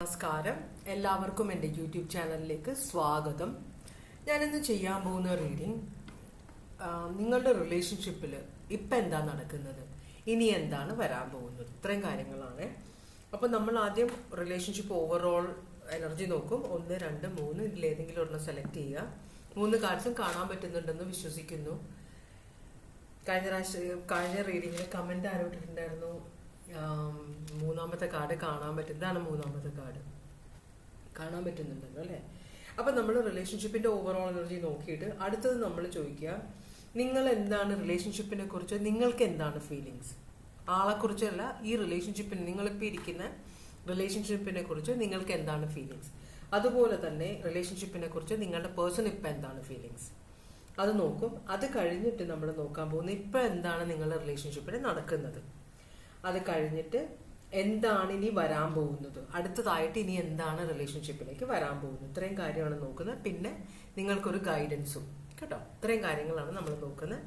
നമസ്കാരം, എല്ലാവർക്കും എൻ്റെ യൂട്യൂബ് ചാനലിലേക്ക് സ്വാഗതം. ഞാനിന്ന് ചെയ്യാൻ പോകുന്ന റീഡിംഗ് നിങ്ങളുടെ റിലേഷൻഷിപ്പിൽ ഇപ്പം എന്താ നടക്കുന്നത്, ഇനി എന്താണ് വരാൻ പോകുന്നത്, ഇത്രയും കാര്യങ്ങളാണ്. അപ്പം നമ്മൾ ആദ്യം റിലേഷൻഷിപ്പ് ഓവറോൾ എനർജി നോക്കും. 1, 2, 3 ഇതിലേതെങ്കിലും ഒരെണ്ണം സെലക്ട് ചെയ്യുക. 3 കാർഡ്സും കാണാൻ പറ്റുന്നുണ്ടെന്ന് വിശ്വസിക്കുന്നു. കഴിഞ്ഞ റീഡിങ്ങിൽ കമന്റ് ആരോട്ടിട്ടുണ്ടായിരുന്നു, മൂന്നാമത്തെ കാർഡ് കാണാൻ പറ്റും. ഇതാണ് മൂന്നാമത്തെ കാർഡ്, കാണാൻ പറ്റുന്നുണ്ടല്ലോ അല്ലെ. അപ്പൊ നമ്മൾ റിലേഷൻഷിപ്പിന്റെ ഓവറോൾ എനർജി നോക്കിയിട്ട് അടുത്തത് നമ്മൾ ചോദിക്കുക, നിങ്ങൾ എന്താണ് റിലേഷൻഷിപ്പിനെ കുറിച്ച്, നിങ്ങൾക്ക് എന്താണ് ഫീലിങ്സ്? ആളെ കുറിച്ചല്ല, ഈ റിലേഷൻഷിപ്പിന്, നിങ്ങളിപ്പോൾ ഇരിക്കുന്ന റിലേഷൻഷിപ്പിനെ കുറിച്ച് നിങ്ങൾക്ക് എന്താണ് ഫീലിങ്സ്? അതുപോലെ തന്നെ റിലേഷൻഷിപ്പിനെ കുറിച്ച് നിങ്ങളുടെ പേഴ്സൺ ഇപ്പം എന്താണ് ഫീലിങ്സ്, അത് നോക്കും. അത് കഴിഞ്ഞിട്ട് നമ്മൾ നോക്കാൻ പോകുന്നത് ഇപ്പം എന്താണ് നിങ്ങളുടെ റിലേഷൻഷിപ്പിൽ നടക്കുന്നത്. അത് കഴിഞ്ഞിട്ട് എന്താണ് ഇനി വരാൻ പോകുന്നത്, അടുത്തതായിട്ട് ഇനി എന്താണ് റിലേഷൻഷിപ്പിലേക്ക് വരാൻ പോകുന്നത്, ഇത്രയും കാര്യമാണ് നോക്കുന്നത്. പിന്നെ നിങ്ങൾക്കൊരു ഗൈഡൻസും കേട്ടോ. ഇത്രയും കാര്യങ്ങളാണ് നമ്മൾ നോക്കുന്നത്.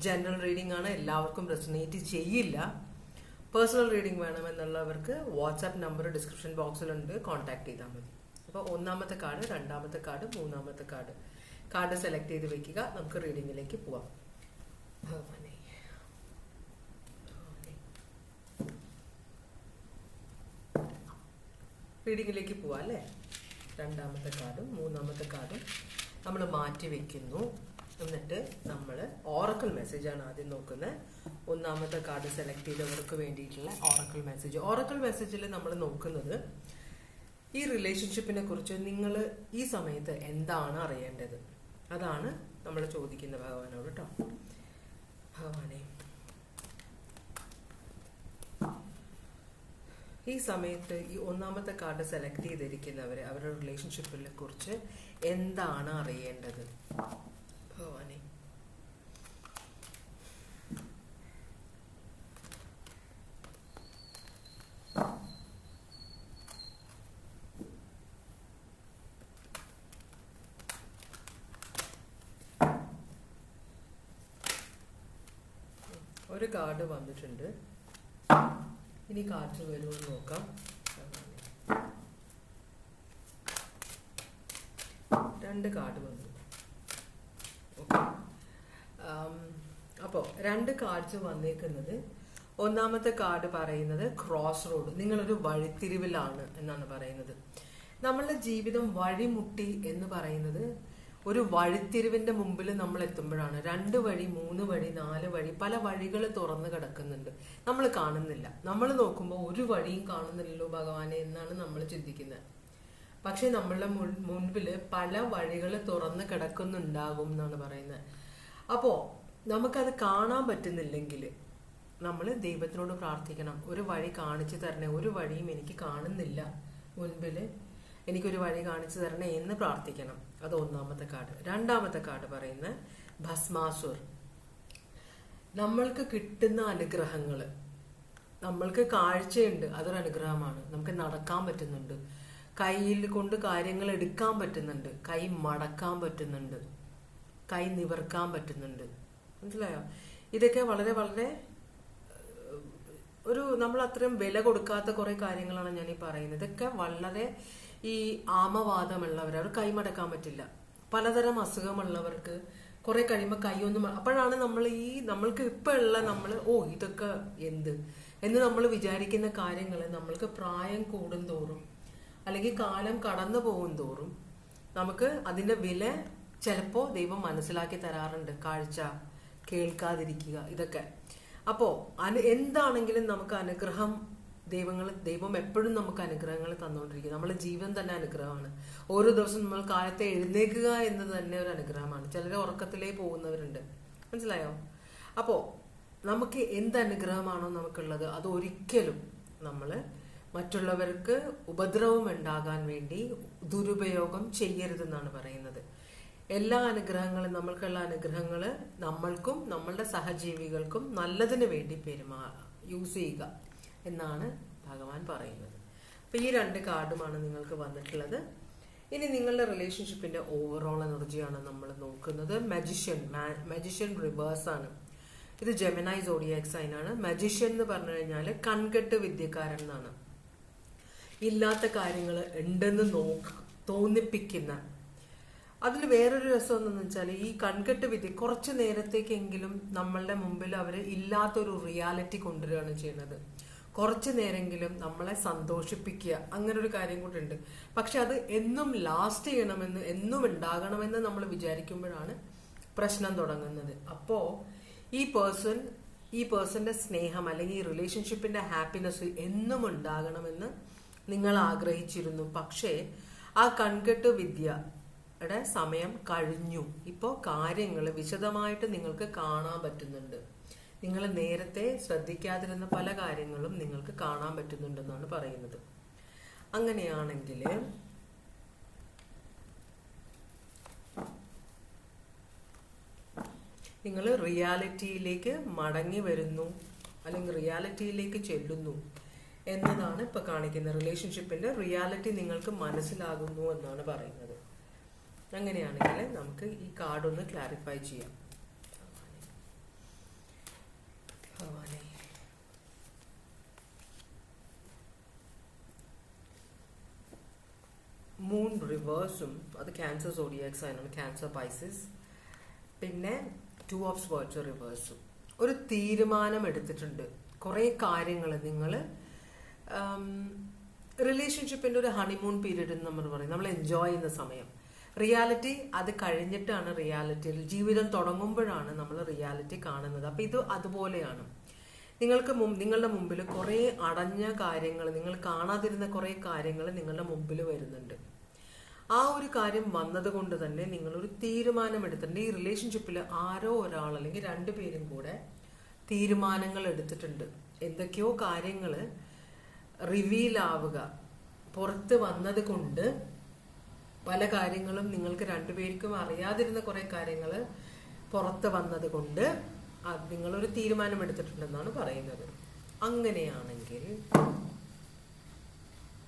ജനറൽ റീഡിംഗ് ആണ്, എല്ലാവർക്കും റെസൊനേറ്റ് ചെയ്യില്ല. പേഴ്സണൽ റീഡിംഗ് വേണമെന്നുള്ളവർക്ക് വാട്സാപ്പ് നമ്പർ ഡിസ്ക്രിപ്ഷൻ ബോക്സിലുണ്ട്, കോൺടാക്ട് ചെയ്താൽ മതി. അപ്പോൾ ഒന്നാമത്തെ കാർഡ്, രണ്ടാമത്തെ കാർഡ്, മൂന്നാമത്തെ കാർഡ് സെലക്ട് ചെയ്ത് വെക്കുക. നമുക്ക് റീഡിങ്ങിലേക്ക് പോവാം. റീഡിങ്ങിലേക്ക് പോവാം അല്ലേ. രണ്ടാമത്തെ കാർഡും മൂന്നാമത്തെ കാർഡും നമ്മൾ മാറ്റി വെക്കുന്നു. എന്നിട്ട് നമ്മൾ ഓറക്കിൾ മെസ്സേജ് ആണ് ആദ്യം നോക്കുന്നത്. ഒന്നാമത്തെ കാർഡ് സെലക്ട് ചെയ്തവർക്ക് വേണ്ടിയിട്ടുള്ള ഓറക്കിൾ മെസ്സേജ്. ഓറക്കിൾ മെസ്സേജിൽ നമ്മൾ നോക്കുന്നത് ഈ റിലേഷൻഷിപ്പിനെ കുറിച്ച് നിങ്ങൾ ഈ സമയത്ത് എന്താണ് അറിയേണ്ടത്, അതാണ് നമ്മൾ ചോദിക്കുന്നത് ഭഗവാനോട് കേട്ടോ. ഭഗവാനെ, ഈ സമയത്ത് ഈ ഒന്നാമത്തെ കാർഡ് സെലക്ട് ചെയ്തിരിക്കുന്നവര് അവരുടെ റിലേഷൻഷിപ്പിനെ കുറിച്ച് എന്താണ് അറിയേണ്ടത്? ഭഗവാനെ, ഒരു കാർഡ് വന്നിട്ടുണ്ട്. ഇനി കാർഡ് വരുമെന്ന് നോക്കാം. 2 കാർഡ് വന്നു. ഓക്കെ, അപ്പോൾ 2 കാർഡ്സ് വന്നേക്കുന്നത്, ഒന്നാമത്തെ കാർഡ് പറയുന്നത് ക്രോസ് റോഡ്, നിങ്ങളൊരു വഴിത്തിരിവിലാണ് എന്നാണ് പറയുന്നത്. നമ്മളുടെ ജീവിതം വഴിമുട്ടി എന്ന് പറയുന്നത് ഒരു വഴിത്തിരിവിന്റെ മുമ്പിൽ നമ്മൾ എത്തുമ്പോഴാണ്. 2 വഴി, 3 വഴി, 4 വഴി, പല വഴികൾ തുറന്നു കിടക്കുന്നുണ്ട്, നമ്മൾ കാണുന്നില്ല. നമ്മൾ നോക്കുമ്പോൾ ഒരു വഴിയും കാണുന്നില്ലല്ലോ ഭഗവാനെ എന്നാണ് നമ്മൾ ചിന്തിക്കുന്നത്. പക്ഷെ നമ്മളുടെ മുൻപിൽ പല വഴികൾ തുറന്നു കിടക്കുന്നുണ്ടാകും എന്നാണ് പറയുന്നത്. അപ്പോ നമുക്കത് കാണാൻ പറ്റുന്നില്ലെങ്കിൽ നമ്മൾ ദൈവത്തിനോട് പ്രാർത്ഥിക്കണം, ഒരു വഴി കാണിച്ചു തരണേ, ഒരു വഴിയും എനിക്ക് കാണുന്നില്ല മുൻപിൽ, എനിക്കൊരു വഴി കാണിച്ചു തരണേ എന്ന് പ്രാർത്ഥിക്കണം. അത് ഒന്നാമത്തെ കാർഡ്. രണ്ടാമത്തെ കാർഡ് പറയുന്ന ഭസ്മാസുർ. നമ്മൾക്ക് കിട്ടുന്ന അനുഗ്രഹങ്ങള്, നമ്മൾക്ക് കാഴ്ചയുണ്ട്, അതൊരു അനുഗ്രഹമാണ്. നമുക്ക് നടക്കാൻ പറ്റുന്നുണ്ട്, കയ്യിൽ കൊണ്ട് കാര്യങ്ങൾ എടുക്കാൻ പറ്റുന്നുണ്ട്, കൈ മടക്കാൻ പറ്റുന്നുണ്ട്, കൈ നിവർക്കാൻ പറ്റുന്നുണ്ട്. മനസ്സിലായോ? ഇതൊക്കെ വളരെ വളരെ ഒരു നമ്മൾ അത്രയും വില കൊടുക്കാത്ത കുറെ കാര്യങ്ങളാണ് ഞാൻ ഈ പറയുന്നത്. ഇതൊക്കെ വളരെ ഈ ആമവാദമുള്ളവർ, അവർ കൈമടക്കാൻ പറ്റില്ല. പലതരം അസുഖമുള്ളവർക്ക് കുറെ കഴിയുമ്പോൾ കൈയൊന്നും, അപ്പോഴാണ് നമ്മൾക്ക് ഇപ്പൊ ഉള്ള ഇതൊക്കെ എന്ത് എന്ന് നമ്മൾ വിചാരിക്കുന്ന കാര്യങ്ങൾ നമ്മൾക്ക് പ്രായം കൂടും തോറും അല്ലെങ്കിൽ കാലം കടന്നു പോകും തോറും നമുക്ക് അതിന്റെ വില ചിലപ്പോ ദൈവം മനസ്സിലാക്കി തരാറുണ്ട്. കാഴ്ച, കേൾക്കാതിരിക്കുക, ഇതൊക്കെ. അപ്പോ എന്താണെങ്കിലും നമുക്ക് അനുഗ്രഹം, ദൈവം എപ്പോഴും നമുക്ക് അനുഗ്രഹങ്ങൾ തന്നുകൊണ്ടിരിക്കും. നമ്മുടെ ജീവൻ തന്നെ അനുഗ്രഹമാണ്. ഓരോ ദിവസം നമ്മൾ കാലത്തെ എഴുന്നേൽക്കുക എന്നത് തന്നെ ഒരു അനുഗ്രഹമാണ്. ചിലർ ഉറക്കത്തിലേ പോകുന്നവരുണ്ട്. മനസ്സിലായോ? അപ്പോ നമുക്ക് എന്ത് അനുഗ്രഹമാണോ നമുക്കുള്ളത്, അത് ഒരിക്കലും നമ്മള് മറ്റുള്ളവർക്ക് ഉപദ്രവം ഉണ്ടാകാൻ വേണ്ടി ദുരുപയോഗം ചെയ്യരുതെന്നാണ് പറയുന്നത്. എല്ലാ അനുഗ്രഹങ്ങളും, നമ്മൾക്കുള്ള അനുഗ്രഹങ്ങള് നമ്മൾക്കും നമ്മളുടെ സഹജീവികൾക്കും നല്ലതിന് വേണ്ടി യൂസ് ചെയ്യുക എന്നാണ് ഭഗവാൻ പറയുന്നത്. അപ്പൊ ഈ 2 കാർഡുമാണ് നിങ്ങൾക്ക് വന്നിട്ടുള്ളത്. ഇനി നിങ്ങളുടെ റിലേഷൻഷിപ്പിന്റെ ഓവറോൾ എനർജിയാണ് നമ്മൾ നോക്കുന്നത്. മജിഷ്യൻ റിവേഴ്സ് ആണ്. ഇത് ജെമിനായി സോഡിയാക് സൈൻ ആണ്. മജിഷ്യൻ എന്ന് പറഞ്ഞു കഴിഞ്ഞാൽ കൺകെട്ട് വിദ്യക്കാരൻ എന്നാണ്. ഇല്ലാത്ത കാര്യങ്ങൾ ഉണ്ടെന്ന് തോന്നിപ്പിക്കുന്ന. അതിൽ വേറൊരു രസം എന്താണെന്ന് വെച്ചാൽ ഈ കൺകെട്ട് വിധി കുറച്ചു നേരത്തേക്കെങ്കിലും നമ്മളുടെ മുമ്പിൽ അവർ ഇല്ലാത്തൊരു റിയാലിറ്റി കൊണ്ടുവരികയാണ് ചെയ്യുന്നത്. കുറച്ചു നേരെങ്കിലും നമ്മളെ സന്തോഷിപ്പിക്കുക, അങ്ങനെ ഒരു കാര്യം കൂടെ ഉണ്ട്. പക്ഷെ അത് എന്നും ലാസ്റ്റ് ചെയ്യണമെന്ന്, എന്നും ഉണ്ടാകണമെന്ന് നമ്മൾ വിചാരിക്കുമ്പോഴാണ് പ്രശ്നം തുടങ്ങുന്നത്. അപ്പോ ഈ പേഴ്സന്റെ സ്നേഹം അല്ലെങ്കിൽ ഈ റിലേഷൻഷിപ്പിന്റെ ഹാപ്പിനെസ് എന്നും ഉണ്ടാകണമെന്ന് നിങ്ങൾ ആഗ്രഹിച്ചിരുന്നു. പക്ഷേ ആ കൺകെട്ട് വിദ്യയുടെ സമയം കഴിഞ്ഞു. ഇപ്പോൾ കാര്യങ്ങൾ വിശദമായിട്ട് നിങ്ങൾക്ക് കാണാൻ പറ്റുന്നുണ്ട്. നിങ്ങൾ നേരത്തെ ശ്രദ്ധിക്കാതിരുന്ന പല കാര്യങ്ങളും നിങ്ങൾക്ക് കാണാൻ പറ്റുന്നുണ്ടെന്നാണ് പറയുന്നത്. അങ്ങനെയാണെങ്കിൽ നിങ്ങൾ റിയാലിറ്റിയിലേക്ക് മടങ്ങി വരുന്നു അല്ലെങ്കിൽ റിയാലിറ്റിയിലേക്ക് ചെല്ലുന്നു എന്നതാണ് ഇപ്പൊ കാണിക്കുന്നത്. റിലേഷൻഷിപ്പിന്റെ റിയാലിറ്റി നിങ്ങൾക്ക് മനസ്സിലാകുന്നു എന്നാണ് പറയുന്നത്. അങ്ങനെയാണെങ്കിൽ നമുക്ക് ഈ കാർഡ് ഒന്ന് ക്ലാരിഫൈ ചെയ്യാം. മൂൺ റിവേഴ്സും അത് ക്യാൻസർ സോഡിയാക് സൈനാണ്, ക്യാൻസർ പൈസസ്. പിന്നെ 2 ഓഫ് സ്വേർഡ്സ് റിവേഴ്സും. ഒരു തീരുമാനം എടുത്തിട്ടുണ്ട്. കുറെ കാര്യങ്ങൾ നിങ്ങൾ റിലേഷൻഷിപ്പിന്റെ ഒരു ഹണിമൂൺ പീരീഡ് എന്ന് നമ്മൾ പറയും, നമ്മൾ എൻജോയ് ചെയ്യുന്ന സമയം. റിയാലിറ്റി അത് കഴിഞ്ഞിട്ടാണ് റിയാലിറ്റിയിൽ ജീവിതം തുടങ്ങുമ്പോഴാണ് നമ്മൾ റിയാലിറ്റി കാണുന്നത്. അപ്പൊ ഇത് അതുപോലെയാണ്. നിങ്ങളുടെ മുമ്പിൽ കുറെ അടഞ്ഞ കാര്യങ്ങൾ, നിങ്ങൾ കാണാതിരുന്ന കുറെ കാര്യങ്ങൾ നിങ്ങളുടെ മുമ്പിൽ വരുന്നുണ്ട്. ആ ഒരു കാര്യം വന്നത് കൊണ്ട് തന്നെ നിങ്ങളൊരു തീരുമാനം എടുത്തിട്ടുണ്ട്. ഈ റിലേഷൻഷിപ്പിൽ ആരോ ഒരാൾ അല്ലെങ്കിൽ 2 പേരും കൂടെ തീരുമാനങ്ങൾ എടുത്തിട്ടുണ്ട്. എന്തൊക്കെയോ കാര്യങ്ങൾ റിവീൽ ആവുക, പുറത്ത് വന്നത് കൊണ്ട് പല കാര്യങ്ങളും നിങ്ങൾക്ക് 2 പേർക്കും അറിയാതിരുന്ന കുറെ കാര്യങ്ങൾ പുറത്ത് വന്നത് കൊണ്ട് നിങ്ങളൊരു തീരുമാനം എടുത്തിട്ടുണ്ടെന്നാണ് പറയുന്നത്. അങ്ങനെയാണെങ്കിൽ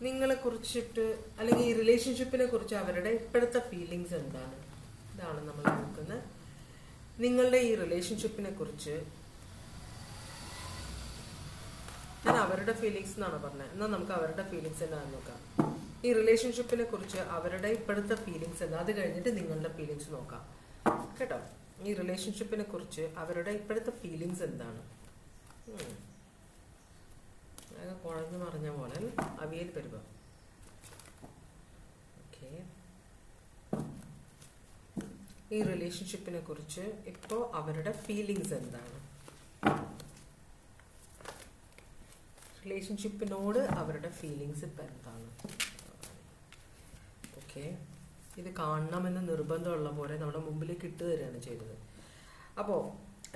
നിങ്ങളെ കുറിച്ചിട്ട് അല്ലെങ്കിൽ ഈ റിലേഷൻഷിപ്പിനെ കുറിച്ച് അവരുടെ ഇപ്പോഴത്തെ ഫീലിങ്സ് എന്താണ്, ഇതാണ് നമ്മൾ നോക്കുന്നത്. നിങ്ങളുടെ ഈ റിലേഷൻഷിപ്പിനെ കുറിച്ച് ഞാൻ അവരുടെ ഫീലിങ്സ് എന്നാണ് പറഞ്ഞത്. എന്നാൽ നമുക്ക് അവരുടെ ഫീലിങ്സ് എന്താണെന്ന് നോക്കാം. ഈ റിലേഷൻഷിപ്പിനെ കുറിച്ച് അവരുടെ ഇപ്പോഴത്തെ ഫീലിങ്സ് എന്താ, അത് കഴിഞ്ഞിട്ട് നിങ്ങളുടെ ഫീലിങ്സ് നോക്കാം കേട്ടോ. ഈ റിലേഷൻഷിപ്പിനെ കുറിച്ച് അവരുടെ ഇപ്പോഴത്തെ ഫീലിങ്സ് എന്താണ്. കുഴഞ്ഞു മറിഞ്ഞ പോലെ അവിയൽ പരിഭവം. ഓക്കെ, ഈ റിലേഷൻഷിപ്പിനെ കുറിച്ച് ഇപ്പോൾ അവരുടെ ഫീലിങ്സ് എന്താണ്, റിലേഷൻഷിപ്പിനോട് അവരുടെ ഫീലിങ്സ് ഇപ്പം എന്താണ്. ഓക്കെ, ഇത് കാണണമെന്ന് നിർബന്ധമുള്ള പോലെ നമ്മുടെ മുമ്പിലേക്ക് ഇട്ട് തരികയാണ് ചെയ്തത്. അപ്പോൾ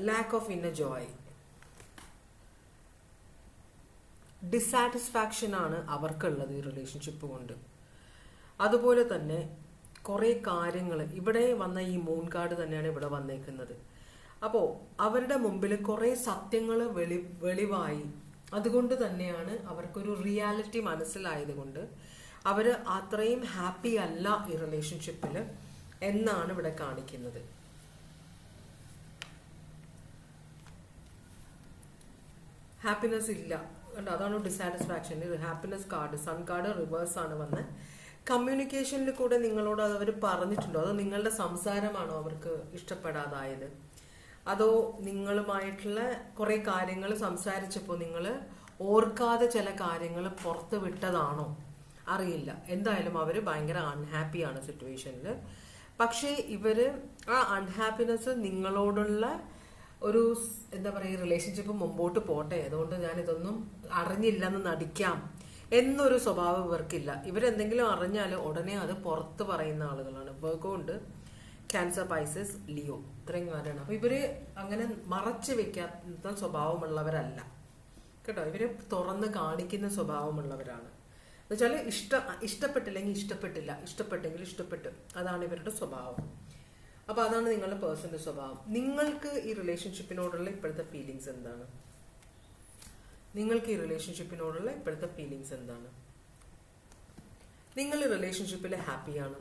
lack of inner Joy, dissatisfaction ആണ് അവർക്കുള്ളത് ഈ റിലേഷൻഷിപ്പ് കൊണ്ട്. അതുപോലെ തന്നെ കുറെ കാര്യങ്ങൾ ഇവിടെ വന്ന ഈ മൂൺ കാർഡ് തന്നെയാണ് ഇവിടെ വന്നേക്കുന്നത്. അപ്പോൾ അവരുടെ മുമ്പിൽ കുറെ സത്യങ്ങൾ വെളിവായി. അതുകൊണ്ട് തന്നെയാണ് അവർക്കൊരു റിയാലിറ്റി മനസ്സിലായത് കൊണ്ട് അവര് അത്രയും ഹാപ്പി അല്ല ഈ റിലേഷൻഷിപ്പിൽ എന്നാണ് ഇവിടെ കാണിക്കുന്നത്. ഹാപ്പിനെസ് ഇല്ല, അതാണ് dissatisfaction. Happiness card, sun card reverse ആണ് വന്നത്. കമ്മ്യൂണിക്കേഷനിൽ കൂടെ നിങ്ങളോട് അത് അവർ പറഞ്ഞിട്ടുണ്ടോ, അതോ നിങ്ങളുടെ സംസാരമാണോ അവർക്ക് ഇഷ്ടപ്പെടാതായത്, അതോ നിങ്ങളുമായിട്ടുള്ള കുറെ കാര്യങ്ങൾ സംസാരിച്ചപ്പോൾ നിങ്ങൾ ഓർക്കാതെ ചില കാര്യങ്ങൾ പുറത്ത് വിട്ടതാണോ അറിയില്ല. എന്തായാലും അവര് ഭയങ്കര അൺഹാപ്പിയാണ് സിറ്റുവേഷനിൽ. പക്ഷേ ഇവര് ആ അൺഹാപ്പിനെസ് നിങ്ങളോടുള്ള ഒരു എന്താ പറയുക, റിലേഷൻഷിപ്പ് മുമ്പോട്ട് പോട്ടെ, അതുകൊണ്ട് ഞാൻ ഇതൊന്നും അറിഞ്ഞില്ലെന്ന് നടിക്കാം എന്നൊരു സ്വഭാവം ഇവർക്കില്ല. ഇവരെന്തെങ്കിലും അറിഞ്ഞാൽ ഉടനെ അത് പുറത്ത് പറയുന്ന ആളുകളാണ്. വർഗോണ്ട് ക്യാൻസർ, പൈസസ്, ലിയോ, ഇത്രയും കാര്യമാണ്. അപ്പൊ ഇവര് അങ്ങനെ മറച്ചു വെക്കാത്ത സ്വഭാവമുള്ളവരല്ല കേട്ടോ. ഇവര് തുറന്ന് കാണിക്കുന്ന സ്വഭാവമുള്ളവരാണ്. എന്നുവെച്ചാൽ ഇഷ്ടപ്പെട്ടില്ലെങ്കിൽ ഇഷ്ടപ്പെട്ടില്ല, ഇഷ്ടപ്പെട്ടെങ്കിൽ ഇഷ്ടപ്പെട്ടു, അതാണ് ഇവരുടെ സ്വഭാവം. അപ്പൊ അതാണ് നിങ്ങളുടെ പേഴ്സന്റെ സ്വഭാവം. നിങ്ങൾക്ക് ഈ റിലേഷൻഷിപ്പിനോടുള്ള ഇപ്പോഴത്തെ ഫീലിങ്സ് എന്താണ്, നിങ്ങൾക്ക് ഈ റിലേഷൻഷിപ്പിനോടുള്ള ഇപ്പോഴത്തെ ഫീലിങ്സ് എന്താണ്. നിങ്ങൾ ഈ റിലേഷൻഷിപ്പിൽ ഹാപ്പിയാണ്,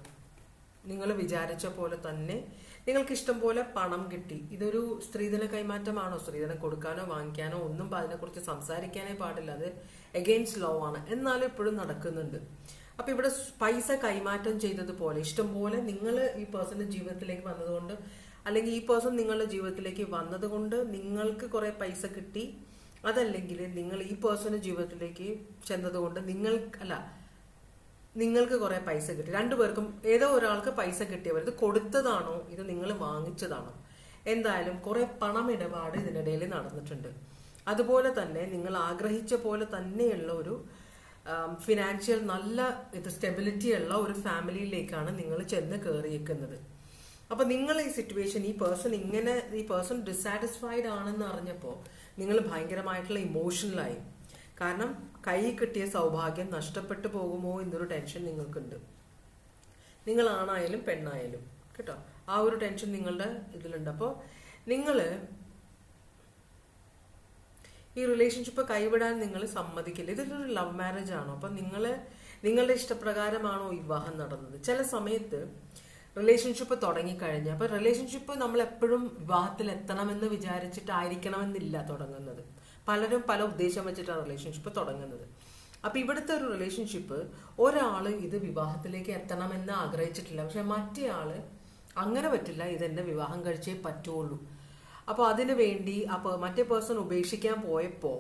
നിങ്ങൾ വിചാരിച്ച പോലെ തന്നെ നിങ്ങൾക്ക് ഇഷ്ടം പോലെ പണം കിട്ടി. ഇതൊരു സ്ത്രീധന കൈമാറ്റമാണോ? സ്ത്രീധനം കൊടുക്കാനോ വാങ്ങിക്കാനോ ഒന്നും അതിനെക്കുറിച്ച് സംസാരിക്കാനേ പാടില്ല. അത് എഗെയിൻസ്റ്റ് ലോ ആണ്. എന്നാലും ഇപ്പോഴും നടക്കുന്നുണ്ട്. അപ്പൊ ഇവിടെ പൈസ കൈമാറ്റം ചെയ്തതുപോലെ ഇഷ്ടംപോലെ നിങ്ങൾ ഈ പേഴ്സന്റെ ജീവിതത്തിലേക്ക് വന്നതുകൊണ്ട്, അല്ലെങ്കിൽ ഈ പേഴ്സൺ നിങ്ങളുടെ ജീവിതത്തിലേക്ക് വന്നതുകൊണ്ട് നിങ്ങൾക്ക് കുറെ പൈസ കിട്ടി. അതല്ലെങ്കിൽ നിങ്ങൾ ഈ പേഴ്സന്റെ ജീവിതത്തിലേക്ക് ചെന്നതുകൊണ്ട് നിങ്ങൾക്ക് കുറെ പൈസ കിട്ടി. രണ്ടുപേർക്കും ഏതോ ഒരാൾക്ക് പൈസ കിട്ടിയവർ ഇത് കൊടുത്തതാണോ ഇത് നിങ്ങൾ വാങ്ങിച്ചതാണോ? എന്തായാലും കുറെ പണമിടപാട് ഇതിനിടയിൽ നടന്നിട്ടുണ്ട്. അതുപോലെ തന്നെ നിങ്ങൾ ആഗ്രഹിച്ച പോലെ തന്നെയുള്ള ഒരു ഫിനാൻഷ്യൽ നല്ല സ്റ്റെബിലിറ്റി ഉള്ള ഒരു ഫാമിലിയിലേക്കാണ് നിങ്ങൾ ചെന്ന് കയറിയിരിക്കുന്നത്. അപ്പൊ നിങ്ങൾ ഈ സിറ്റുവേഷൻ ഈ പേഴ്സൺ ഡിസാറ്റിസ്ഫൈഡ് ആണെന്ന് അറിഞ്ഞപ്പോ നിങ്ങൾ ഭയങ്കരമായിട്ടുള്ള ഇമോഷണലായി. കാരണം കൈ കിട്ടിയ സൗഭാഗ്യം നഷ്ടപ്പെട്ടു പോകുമോ എന്നൊരു ടെൻഷൻ നിങ്ങൾക്കുണ്ട്. നിങ്ങൾ ആണായാലും പെണ്ണായാലും കേട്ടോ, ആ ഒരു ടെൻഷൻ നിങ്ങളുടെ ഇതിലുണ്ട്. അപ്പോൾ നിങ്ങൾ ഈ റിലേഷൻഷിപ്പ് കൈവിടാൻ നിങ്ങൾ സമ്മതിക്കില്ല. ഇതൊരു ലവ് മാരേജ് ആണോ? അപ്പൊ നിങ്ങളുടെ ഇഷ്ടപ്രകാരമാണോ വിവാഹം നടന്നത്? ചില സമയത്ത് റിലേഷൻഷിപ്പ് തുടങ്ങിക്കഴിഞ്ഞ അപ്പൊ റിലേഷൻഷിപ്പ് നമ്മൾ എപ്പോഴും വിവാഹത്തിൽ എത്തണമെന്ന് വിചാരിച്ചിട്ടായിരിക്കണമെന്നില്ല തുടങ്ങുന്നത്. പലരും പല ഉദ്ദേശം വെച്ചിട്ടാണ് റിലേഷൻഷിപ്പ് തുടങ്ങുന്നത്. അപ്പൊ ഇവിടുത്തെ ഒരു റിലേഷൻഷിപ്പ് ഒരാള് ഇത് വിവാഹത്തിലേക്ക് എത്തണമെന്ന് ആഗ്രഹിച്ചിട്ടില്ല. പക്ഷെ മറ്റേ ആള് അങ്ങനെ പറ്റില്ല, ഇതെന്നെ വിവാഹം കഴിച്ചേ പറ്റുള്ളൂ. അപ്പൊ അതിനു വേണ്ടി മറ്റേ പേഴ്സൺ ഉപേക്ഷിക്കാൻ പോയപ്പോ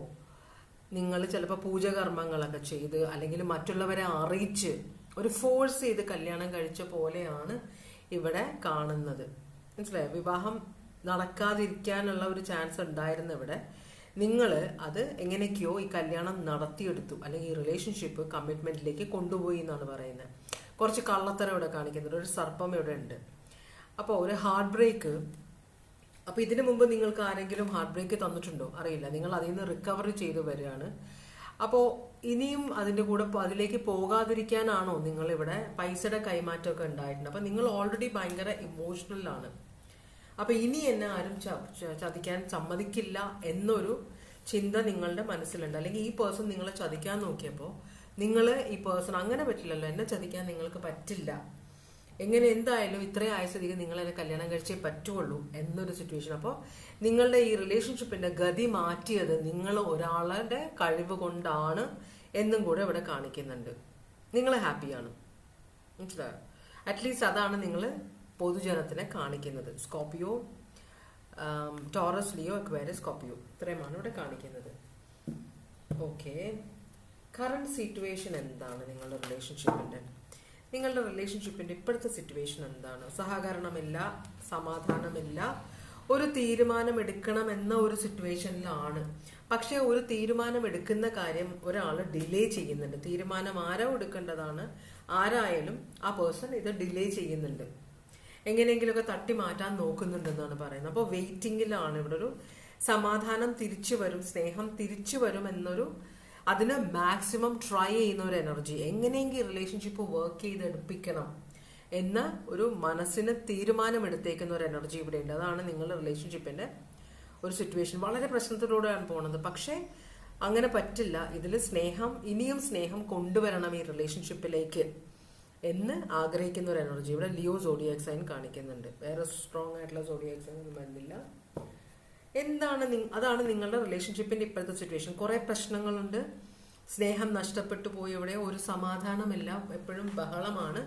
നിങ്ങൾ ചിലപ്പോൾ പൂജകർമ്മങ്ങളൊക്കെ ചെയ്ത് അല്ലെങ്കിൽ മറ്റുള്ളവരെ അറിയിച്ച് ഒരു ഫോഴ്സ് ചെയ്ത് കല്യാണം കഴിച്ച പോലെയാണ് ഇവിടെ കാണുന്നത്. മനസ്സിലായോ? വിവാഹം നടക്കാതിരിക്കാനുള്ള ഒരു ചാൻസ് ഉണ്ടായിരുന്നു. ഇവിടെ നിങ്ങൾ അത് എങ്ങനെയൊക്കെയോ ഈ കല്യാണം നടത്തിയെടുത്തു, അല്ലെങ്കിൽ ഈ റിലേഷൻഷിപ്പ് കമ്മിറ്റ്മെന്റിലേക്ക് കൊണ്ടുപോയി എന്നാണ് പറയുന്നത്. കുറച്ച് കള്ളത്തരം ഇവിടെ കാണിക്കുന്നുണ്ട്, ഒരു സർപ്പം ഇവിടെ ഉണ്ട്. അപ്പോൾ ഒരു ഹാർട്ട് ബ്രേക്ക്. അപ്പൊ ഇതിനു മുമ്പ് നിങ്ങൾക്ക് ആരെങ്കിലും ഹാർട്ട് ബ്രേക്ക് തന്നിട്ടുണ്ടോ? അറിയില്ല. നിങ്ങൾ അതിൽ നിന്ന് റിക്കവറി ചെയ്തു വരികയാണ്. അപ്പോൾ ഇനിയും അതിന്റെ കൂടെ അതിലേക്ക് പോകാതിരിക്കാനാണോ നിങ്ങൾ ഇവിടെ പൈസയുടെ കൈമാറ്റമൊക്കെ ഉണ്ടായിട്ടുണ്ട്? അപ്പൊ നിങ്ങൾ ഓൾറെഡി ഭയങ്കര ഇമോഷണലാണ്. അപ്പൊ ഇനി എന്നെ ആരും ചതിക്കാൻ സമ്മതിക്കില്ല എന്നൊരു ചിന്ത നിങ്ങളുടെ മനസ്സിലുണ്ട്. അല്ലെങ്കിൽ ഈ പേഴ്സൺ നിങ്ങളെ ചതിക്കാൻ നോക്കിയപ്പോൾ ഈ പേഴ്സൺ അങ്ങനെ പറ്റില്ലല്ലോ, എന്നെ ചതിക്കാൻ നിങ്ങൾക്ക് പറ്റില്ല, എങ്ങനെ എന്തായാലും ഇത്രയും ആയ സ്ഥിതിക്ക് നിങ്ങൾ എന്നെ കല്യാണം കഴിച്ചേ പറ്റുള്ളൂ എന്നൊരു സിറ്റുവേഷൻ. അപ്പോൾ നിങ്ങളുടെ ഈ റിലേഷൻഷിപ്പിന്റെ ഗതി മാറ്റിയത് നിങ്ങൾ ഒരാളുടെ കഴിവ് കൊണ്ടാണ് എന്നും കൂടെ ഇവിടെ കാണിക്കുന്നുണ്ട്. നിങ്ങൾ ഹാപ്പിയാണ്, മനസ്സിലായോ? അറ്റ്ലീസ്റ്റ് അതാണ് നിങ്ങൾ പൊതുജനത്തിനെ കാണിക്കുന്നത്. Scorpio, Taurus, Leo, Aquarius, Scorpio, ഇത്രയുമാണ് ഇവിടെ കാണിക്കുന്നത്. ഓക്കെ, കറന്റ് സിറ്റുവേഷൻ എന്താണ് നിങ്ങളുടെ റിലേഷൻഷിപ്പിന്റെ ഇപ്പോഴത്തെ സിറ്റുവേഷൻ എന്താണ്? സഹകരണമില്ല, സമാധാനമില്ല, ഒരു തീരുമാനം എടുക്കണം എന്ന ഒരു സിറ്റുവേഷനിലാണ്. പക്ഷെ ഒരു തീരുമാനം എടുക്കുന്ന കാര്യം ഒരാൾ ഡിലേ ചെയ്യുന്നുണ്ട്. തീരുമാനം ആരോ എടുക്കേണ്ടതാണ്, ആരായാലും ആ പേഴ്സൺ ഇത് ഡിലേ ചെയ്യുന്നുണ്ട്, എങ്ങനെയെങ്കിലുമൊക്കെ തട്ടി മാറ്റാൻ നോക്കുന്നുണ്ടെന്നാണ് പറയുന്നത്. അപ്പോൾ വെയിറ്റിംഗിലാണ്. ഇവിടെ ഒരു സമാധാനം തിരിച്ചു വരും, സ്നേഹം തിരിച്ചു വരും എന്നൊരു അതിന് മാക്സിമം ട്രൈ ചെയ്യുന്ന ഒരു എനർജി, എങ്ങനെയെങ്കിലും റിലേഷൻഷിപ്പ് വർക്ക് ചെയ്തെടുപ്പിക്കണം എന്ന ഒരു മനസ്സിന് തീരുമാനമെടുത്തേക്കുന്ന ഒരു എനർജി ഇവിടെ ഉണ്ട്. അതാണ് നിങ്ങളുടെ റിലേഷൻഷിപ്പിന്റെ ഒരു സിറ്റുവേഷൻ. വളരെ പ്രശ്നത്തിലൂടെയാണ് പോകുന്നത്. പക്ഷെ അങ്ങനെ പറ്റില്ല. ഇതിൽ ഇനിയും സ്നേഹം കൊണ്ടുവരണം ഈ റിലേഷൻഷിപ്പിലേക്ക് എന്ന് ആഗ്രഹിക്കുന്ന ഒരു എനർജി ഇവിടെ ലിയോ സോഡിയാക് സൈൻ കാണിക്കുന്നുണ്ട്. വേറെ സ്ട്രോങ് ആയിട്ടുള്ള സോഡിയാക് സൈൻ ഒന്നും വരുന്നില്ല. അതാണ് നിങ്ങളുടെ റിലേഷൻഷിപ്പിന്റെ ഇപ്പോഴത്തെ സിറ്റുവേഷൻ. കുറെ പ്രശ്നങ്ങളുണ്ട്, സ്നേഹം നഷ്ടപ്പെട്ടു പോയി, ഇവിടെ ഒരു സമാധാനമില്ല, എപ്പോഴും ബഹളമാണ്.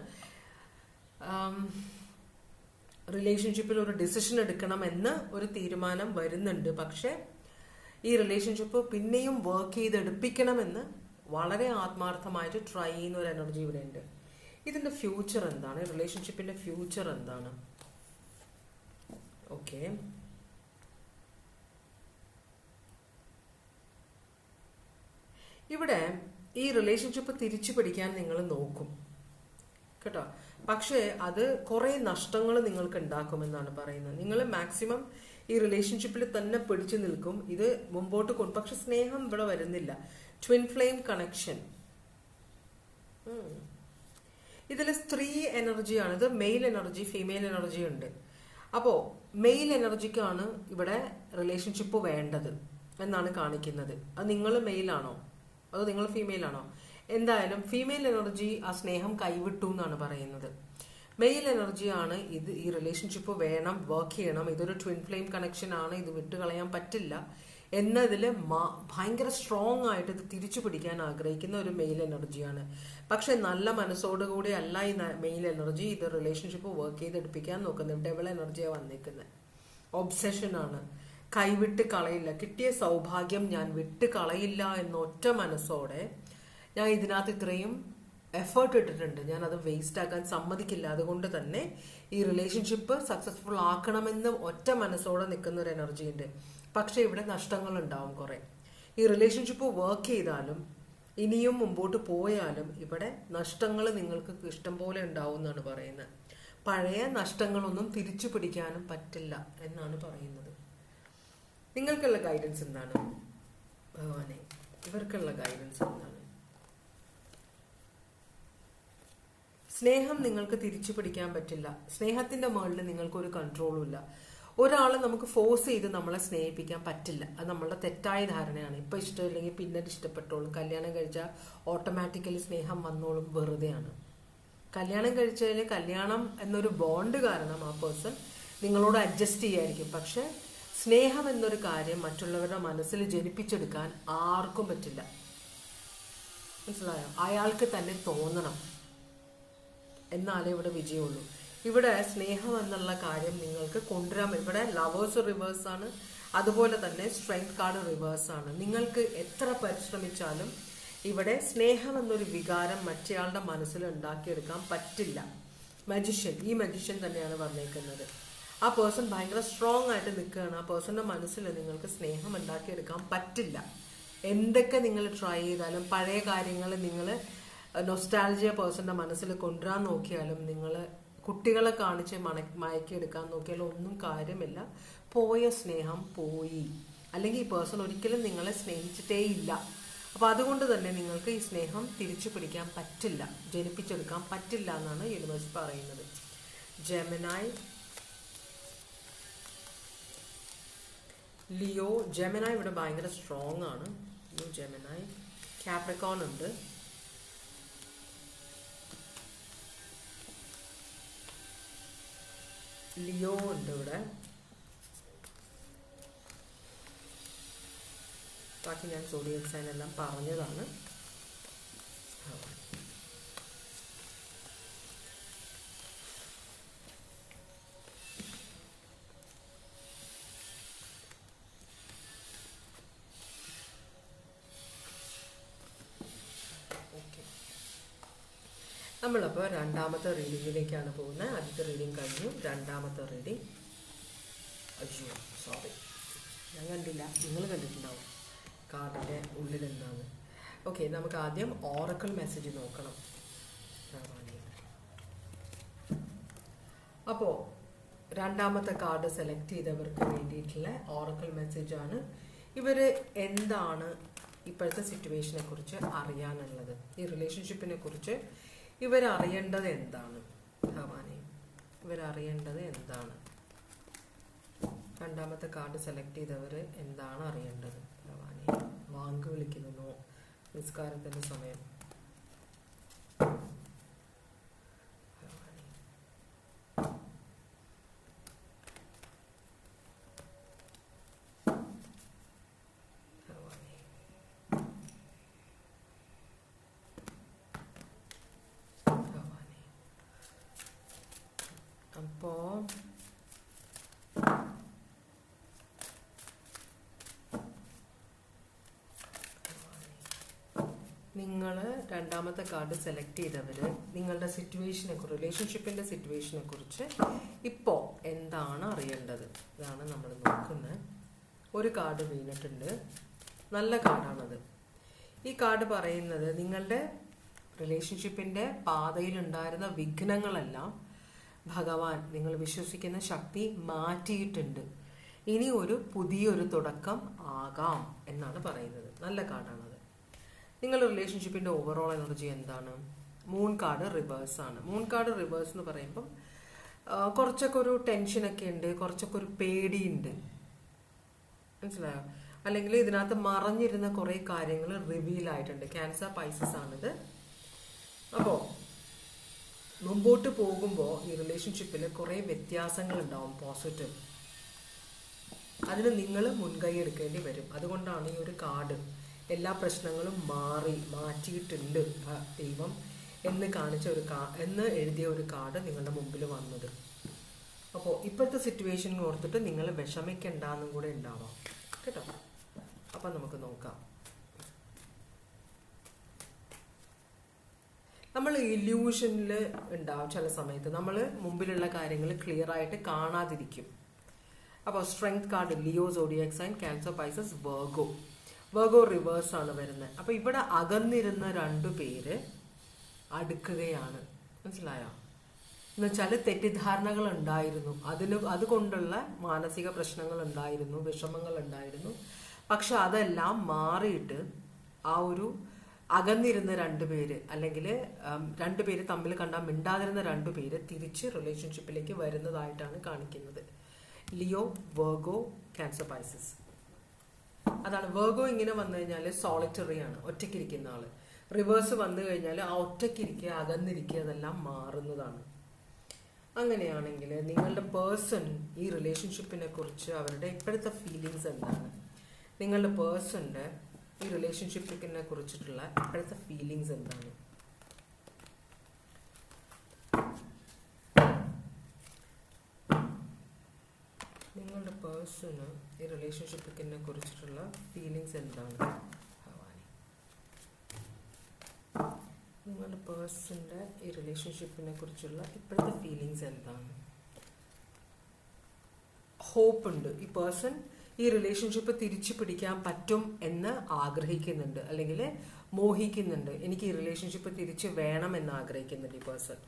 റിലേഷൻഷിപ്പിൽ ഒരു ഡിസിഷൻ എടുക്കണം എന്ന് ഒരു തീരുമാനം വരുന്നുണ്ട്. പക്ഷെ ഈ റിലേഷൻഷിപ്പ് പിന്നെയും വർക്ക് ചെയ്തെടുപ്പിക്കണമെന്ന് വളരെ ആത്മാർത്ഥമായിട്ട് ട്രൈ ചെയ്യുന്ന ഒരു എനർജി ഇവിടെ ഉണ്ട്. ഇതിന്റെ ഫ്യൂച്ചർ എന്താണ്? റിലേഷൻഷിപ്പിന്റെ ഫ്യൂച്ചർ എന്താണ്? ഓക്കെ, ഇവിടെ ഈ റിലേഷൻഷിപ്പ് തിരിച്ചു പിടിക്കാൻ നിങ്ങൾ നോക്കും കേട്ടോ. പക്ഷെ അത് കുറെ നഷ്ടങ്ങൾ നിങ്ങൾക്ക് ഉണ്ടാക്കുമെന്നാണ് പറയുന്നത്. നിങ്ങൾ മാക്സിമം ഈ റിലേഷൻഷിപ്പിൽ തന്നെ പിടിച്ചു നിൽക്കും, ഇത് മുമ്പോട്ട് കൊണ്ട്. പക്ഷെ സ്നേഹം ഇവിടെ വരുന്നില്ല. ട്വിൻ ഫ്ലെയിം കണക്ഷൻ, ഇതിൽ സ്ത്രീ എനർജിയാണ്. ഇത് മെയിൽ എനർജി, ഫീമെയിൽ എനർജി ഉണ്ട്. അപ്പോ മെയിൽ എനർജിക്കാണ് ഇവിടെ റിലേഷൻഷിപ്പ് വേണ്ടത് എന്നാണ് കാണിക്കുന്നത്. അത് നിങ്ങൾ മെയിലാണോ അതോ നിങ്ങൾ ഫീമെയിൽ ആണോ? എന്തായാലും ഫീമെയിൽ എനർജി ആ സ്നേഹം കൈവിട്ടു എന്നാണ് പറയുന്നത്. മെയിൽ എനർജിയാണ് ഇത്. ഈ റിലേഷൻഷിപ്പ് വേണം, വർക്ക് ചെയ്യണം, ഇതൊരു ട്വിൻ ഫ്ലെയിം കണക്ഷൻ ആണ്, ഇത് വിട്ടുകളയാൻ പറ്റില്ല എന്നതിൽ ഭയങ്കര സ്ട്രോങ് ആയിട്ട് ഇത് തിരിച്ചു പിടിക്കാൻ ആഗ്രഹിക്കുന്ന ഒരു മെയിൽ എനർജിയാണ്. പക്ഷെ നല്ല മനസ്സോടുകൂടി അല്ല ഈ മെയിൽ എനർജി ഇത് റിലേഷൻഷിപ്പ് വർക്ക് ചെയ്തെടുപ്പിക്കാൻ നോക്കുന്നത്. ഡബിൾ എനർജിയാണ് വന്നിരിക്കുന്നത്. ഒബ്സെഷനാണ്. കൈവിട്ട് കളയില്ല, കിട്ടിയ സൗഭാഗ്യം ഞാൻ വിട്ട് കളയില്ല എന്ന ഒറ്റ മനസ്സോടെ ഞാൻ ഇതിനകത്ത് ഇത്രയും എഫേർട്ട് ഇട്ടിട്ടുണ്ട്, ഞാൻ അത് വേസ്റ്റ് ആക്കാൻ സമ്മതിക്കില്ല. അതുകൊണ്ട് തന്നെ ഈ റിലേഷൻഷിപ്പ് സക്സസ്ഫുൾ ആക്കണമെന്ന് ഒറ്റ മനസ്സോടെ നിൽക്കുന്ന ഒരു എനർജി ഉണ്ട്. പക്ഷെ ഇവിടെ നഷ്ടങ്ങൾ ഉണ്ടാവും കുറെ. ഈ റിലേഷൻഷിപ്പ് വർക്ക് ചെയ്താലും ഇനിയും മുമ്പോട്ട് പോയാലും ഇവിടെ നഷ്ടങ്ങൾ നിങ്ങൾക്ക് ഇഷ്ടം പോലെ ഉണ്ടാവും എന്നാണ് പറയുന്നത്. പഴയ നഷ്ടങ്ങളൊന്നും തിരിച്ചു പിടിക്കാനും പറ്റില്ല എന്നാണ് പറയുന്നത്. നിങ്ങൾക്കുള്ള ഗൈഡൻസ് എന്താണ് ഭഗവാനെ? ഇവർക്കുള്ള ഗൈഡൻസ് എന്താണ്? സ്നേഹം നിങ്ങൾക്ക് തിരിച്ചു പിടിക്കാൻ പറ്റില്ല. സ്നേഹത്തിന്റെ മുകളിൽ നിങ്ങൾക്കൊരു കൺട്രോളും ഇല്ല. ഒരാളെ നമുക്ക് ഫോഴ്സ് ചെയ്ത് നമ്മളെ സ്നേഹിപ്പിക്കാൻ പറ്റില്ല. അത് നമ്മളുടെ തെറ്റായ ധാരണയാണ്. ഇപ്പൊ ഇഷ്ടമില്ലെങ്കിൽ പിന്നീട് ഇഷ്ടപ്പെട്ടോളും, കല്യാണം കഴിച്ചാൽ ഓട്ടോമാറ്റിക്കലി സ്നേഹം വന്നോളും, വെറുതെയാണ്. കല്യാണം കഴിച്ചാൽ കല്യാണം എന്നൊരു ബോണ്ട് കാരണം ആ പേഴ്സൺ നിങ്ങളോട് അഡ്ജസ്റ്റ് ചെയ്യായിരിക്കും. പക്ഷെ സ്നേഹം എന്നൊരു കാര്യം മറ്റുള്ളവരുടെ മനസ്സിൽ ജനിപ്പിച്ചെടുക്കാൻ ആർക്കും പറ്റില്ല. മനസ്സിലായോ? അയാൾക്ക് തന്നെ തോന്നണം, എന്നാലേ ഇവിടെ വിജയമുള്ളൂ. ഇവിടെ സ്നേഹം എന്നുള്ള കാര്യം നിങ്ങൾക്ക് കൊണ്ടുവരാൻ. ഇവിടെ ലവേഴ്സ് റിവേഴ്സ് ആണ്, അതുപോലെ തന്നെ സ്ട്രെങ്ത് കാർഡ് റിവേഴ്സ് ആണ്. നിങ്ങൾക്ക് എത്ര പരിശ്രമിച്ചാലും ഇവിടെ സ്നേഹം എന്നൊരു വികാരം മറ്റേയാളുടെ മനസ്സിൽ ഉണ്ടാക്കിയെടുക്കാൻ പറ്റില്ല. മജിഷ്യൻ, ഈ മജിഷ്യൻ തന്നെയാണ് പറഞ്ഞേക്കുന്നത്. ആ പേഴ്സൺ ഭയങ്കര സ്ട്രോങ് ആയിട്ട് നിൽക്കുകയാണ്. ആ പേഴ്സന്റെ മനസ്സിൽ നിങ്ങൾക്ക് സ്നേഹം ഉണ്ടാക്കിയെടുക്കാൻ പറ്റില്ല. എന്തൊക്കെ നിങ്ങൾ ട്രൈ ചെയ്താലും, പഴയ കാര്യങ്ങൾ നിങ്ങൾ നൊസ്റ്റാൾജിയ പേഴ്സന്റെ മനസ്സിൽ കൊണ്ടുവരാൻ നോക്കിയാലും, നിങ്ങൾ കുട്ടികളെ കാണിച്ച് മയക്കിയെടുക്കാൻ നോക്കിയാലും ഒന്നും കാര്യമില്ല. പോയ സ്നേഹം പോയി. അല്ലെങ്കിൽ ഈ പേഴ്സൺ ഒരിക്കലും നിങ്ങളെ സ്നേഹിച്ചിട്ടേ ഇല്ല. അപ്പൊ അതുകൊണ്ട് തന്നെ നിങ്ങൾക്ക് ഈ സ്നേഹം തിരിച്ചു പിടിക്കാൻ പറ്റില്ല, ജനിപ്പിച്ചെടുക്കാൻ പറ്റില്ല എന്നാണ് യൂണിവേഴ്സ് പറയുന്നത്. ജെമിനായി, ലിയോ. ജെമിനായി ഇവിടെ ഭയങ്കര സ്ട്രോങ് ആണ്. ലിയോ, ജെമിനായി. കാപ്രിക്കോൺ ഉണ്ട്. ലിയോ ഉണ്ട് ഇവിടെ. ബാക്കി ഞാൻ സോഡിയക് സൈൻ എല്ലാം പറഞ്ഞതാണ്. നമ്മളപ്പോൾ രണ്ടാമത്തെ റീഡിങ്ങിലേക്കാണ് പോകുന്നത്. ആദ്യത്തെ റീഡിങ് കഴിഞ്ഞു, രണ്ടാമത്തെ റീഡിങ്. അയ്യോ സോറി, ഞാൻ കണ്ടില്ല, നിങ്ങൾ കണ്ടിട്ടുണ്ടാവും കാർഡിൻ്റെ ഉള്ളിൽ എന്താണ്. ഓക്കെ, നമുക്ക് ആദ്യം ഓറക്കിൾ മെസ്സേജ് നോക്കണം. അപ്പോൾ രണ്ടാമത്തെ കാർഡ് സെലക്ട് ചെയ്തവർക്ക് വേണ്ടിയിട്ടുള്ള ഓറക്കിൾ മെസ്സേജാണ്. ഇവർ എന്താണ് ഇപ്പോഴത്തെ സിറ്റുവേഷനെ കുറിച്ച് അറിയാനുള്ളത്, ഈ റിലേഷൻഷിപ്പിനെ കുറിച്ച് ഇവരറിയേണ്ടത് എന്താണ് ഭഗവാനെ? ഇവരറിയേണ്ടത് എന്താണ്? രണ്ടാമത്തെ കാർഡ് സെലക്ട് ചെയ്തവർ എന്താണ് അറിയേണ്ടത് ഭഗവാനെ? വാങ്ക് വിളിക്കുന്നു, നിസ്കാരത്തിന്റെ സമയം. അപ്പോ നിങ്ങൾ രണ്ടാമത്തെ കാർഡ് സെലക്ട് ചെയ്തവര് നിങ്ങളുടെ സിറ്റുവേഷനെ കുറിച്ച്, റിലേഷൻഷിപ്പിന്റെ സിറ്റുവേഷനെ കുറിച്ച് ഇപ്പോ എന്താണ് അറിയേണ്ടത്, ഇതാണ് നമ്മൾ നോക്കുന്നത്. ഒരു കാർഡ് വീണിട്ടുണ്ട്, നല്ല കാർഡാണത്. ഈ കാർഡ് പറയുന്നത് നിങ്ങളുടെ റിലേഷൻഷിപ്പിന്റെ പാതയിൽ ഉണ്ടായിരുന്ന വിഘ്നങ്ങളെല്ലാം ഭഗവാൻ, നിങ്ങൾ വിശ്വസിക്കുന്ന ശക്തി മാറ്റിയിട്ടുണ്ട്. ഇനി ഒരു പുതിയൊരു തുടക്കം ആകാം എന്നാണ് പറയുന്നത്. നല്ല കാർഡാണത്. നിങ്ങളുടെ റിലേഷൻഷിപ്പിന്റെ ഓവറോൾ എനർജി എന്താണ്? മൂൺ കാർഡ് റിവേഴ്സ് ആണ്. മൂൺ കാർഡ് റിവേഴ്സ് എന്ന് പറയുമ്പം കുറച്ചൊക്കെ ഒരു ടെൻഷനൊക്കെ ഉണ്ട്, കുറച്ചൊക്കെ ഒരു പേടിയുണ്ട്, മനസ്സിലായോ? അല്ലെങ്കിൽ ഇതിനകത്ത് മറഞ്ഞിരുന്ന കുറെ കാര്യങ്ങൾ റിവീൽ ആയിട്ടുണ്ട്. ക്യാൻസർ പൈസസ് ആണിത്. അപ്പോൾ മുമ്പോട്ട് പോകുമ്പോൾ ഈ റിലേഷൻഷിപ്പിൽ കുറേ വ്യത്യാസങ്ങൾ ഉണ്ടാവും പോസിറ്റീവ്. അതിന് നിങ്ങൾ മുൻകൈ എടുക്കേണ്ടി വരും. അതുകൊണ്ടാണ് ഈ ഒരു കാർഡ് എല്ലാ പ്രശ്നങ്ങളും മാറ്റിയിട്ടുണ്ട് ദൈവം എന്ന് കാണിച്ച എന്ന് എഴുതിയ ഒരു കാർഡ് നിങ്ങളുടെ മുമ്പിൽ വന്നത്. അപ്പോൾ ഇപ്പോഴത്തെ സിറ്റുവേഷൻ ഓർത്തിട്ട് നിങ്ങൾ വിഷമിക്കണ്ടെന്നും കൂടെ ഉണ്ടാവാം കേട്ടോ. അപ്പം നമുക്ക് നോക്കാം. നമ്മൾ ഇല്യൂഷനിൽ ഉണ്ടാവും ചില സമയത്ത്. നമ്മൾ മുമ്പിലുള്ള കാര്യങ്ങൾ ക്ലിയർ ആയിട്ട് കാണാതിരിക്കും. അപ്പോൾ strength card Leo, zodiac sign, Cancer, Pisces, Virgo reverse ആണ് വരുന്നത്. അപ്പോൾ ഇവിടെ അകന്നിരുന്ന 2 പേര് അടുക്കുകയാണ്. മനസ്സിലായോ? എന്നുവെച്ചാൽ തെറ്റിദ്ധാരണകൾ ഉണ്ടായിരുന്നു, അതുകൊണ്ടുള്ള മാനസിക പ്രശ്നങ്ങൾ ഉണ്ടായിരുന്നു, വിഷമങ്ങൾ ഉണ്ടായിരുന്നു. പക്ഷെ അതെല്ലാം മാറിയിട്ട് ആ ഒരു അകന്നിരുന്ന 2 പേര്, അല്ലെങ്കിൽ 2 പേര് തമ്മിൽ കണ്ടാൽ മിണ്ടാതിരുന്ന 2 പേര് തിരിച്ച് റിലേഷൻഷിപ്പിലേക്ക് വരുന്നതായിട്ടാണ് കാണിക്കുന്നത്. Leo, Virgo, cancer, Pisces. അതാണ് വെർഗോ ഇങ്ങനെ വന്നു കഴിഞ്ഞാൽ സോളിറ്ററി ആണ്, ഒറ്റയ്ക്കിരിക്കുന്ന ആള്. റിവേഴ്സ് വന്നു കഴിഞ്ഞാൽ ആ ഒറ്റയ്ക്കിരിക്കുക, അകന്നിരിക്കുക അതെല്ലാം മാറുന്നതാണ്. അങ്ങനെയാണെങ്കിൽ നിങ്ങളുടെ പേഴ്സൺ ഈ റിലേഷൻഷിപ്പിനെ കുറിച്ച് അവരുടെ ഇപ്പോഴത്തെ ഫീലിങ്സ് എന്താണ്? നിങ്ങളുടെ പേഴ്സണിന്റെ ഈ റിലേഷൻഷിപ്പിനെ കുറിച്ചിട്ടുള്ള ഇപ്പോഴത്തെ ഫീലിങ്സ് എന്താണ്? നിങ്ങളുടെ പേഴ്സണ് ഈ റിലേഷൻഷിപ്പിനെ കുറിച്ചിട്ടുള്ള ഫീലിങ്സ് എന്താണ്? നിങ്ങളുടെ പേഴ്സണിന്റെ ഈ റിലേഷൻഷിപ്പിനെ കുറിച്ചുള്ള ഇപ്പോഴത്തെ ഫീലിങ്സ് എന്താണ്? ഹോപ്പ് ഉണ്ട്. ഈ പേഴ്സൺ ഈ റിലേഷൻഷിപ്പ് തിരിച്ചു പിടിക്കാൻ പറ്റും എന്ന് ആഗ്രഹിക്കുന്നുണ്ട്, അല്ലെങ്കിൽ മോഹിക്കുന്നുണ്ട്. എനിക്ക് ഈ റിലേഷൻഷിപ്പ് തിരിച്ചു വേണം എന്ന് ആഗ്രഹിക്കുന്നുണ്ട് ഈ പേഴ്സൺ.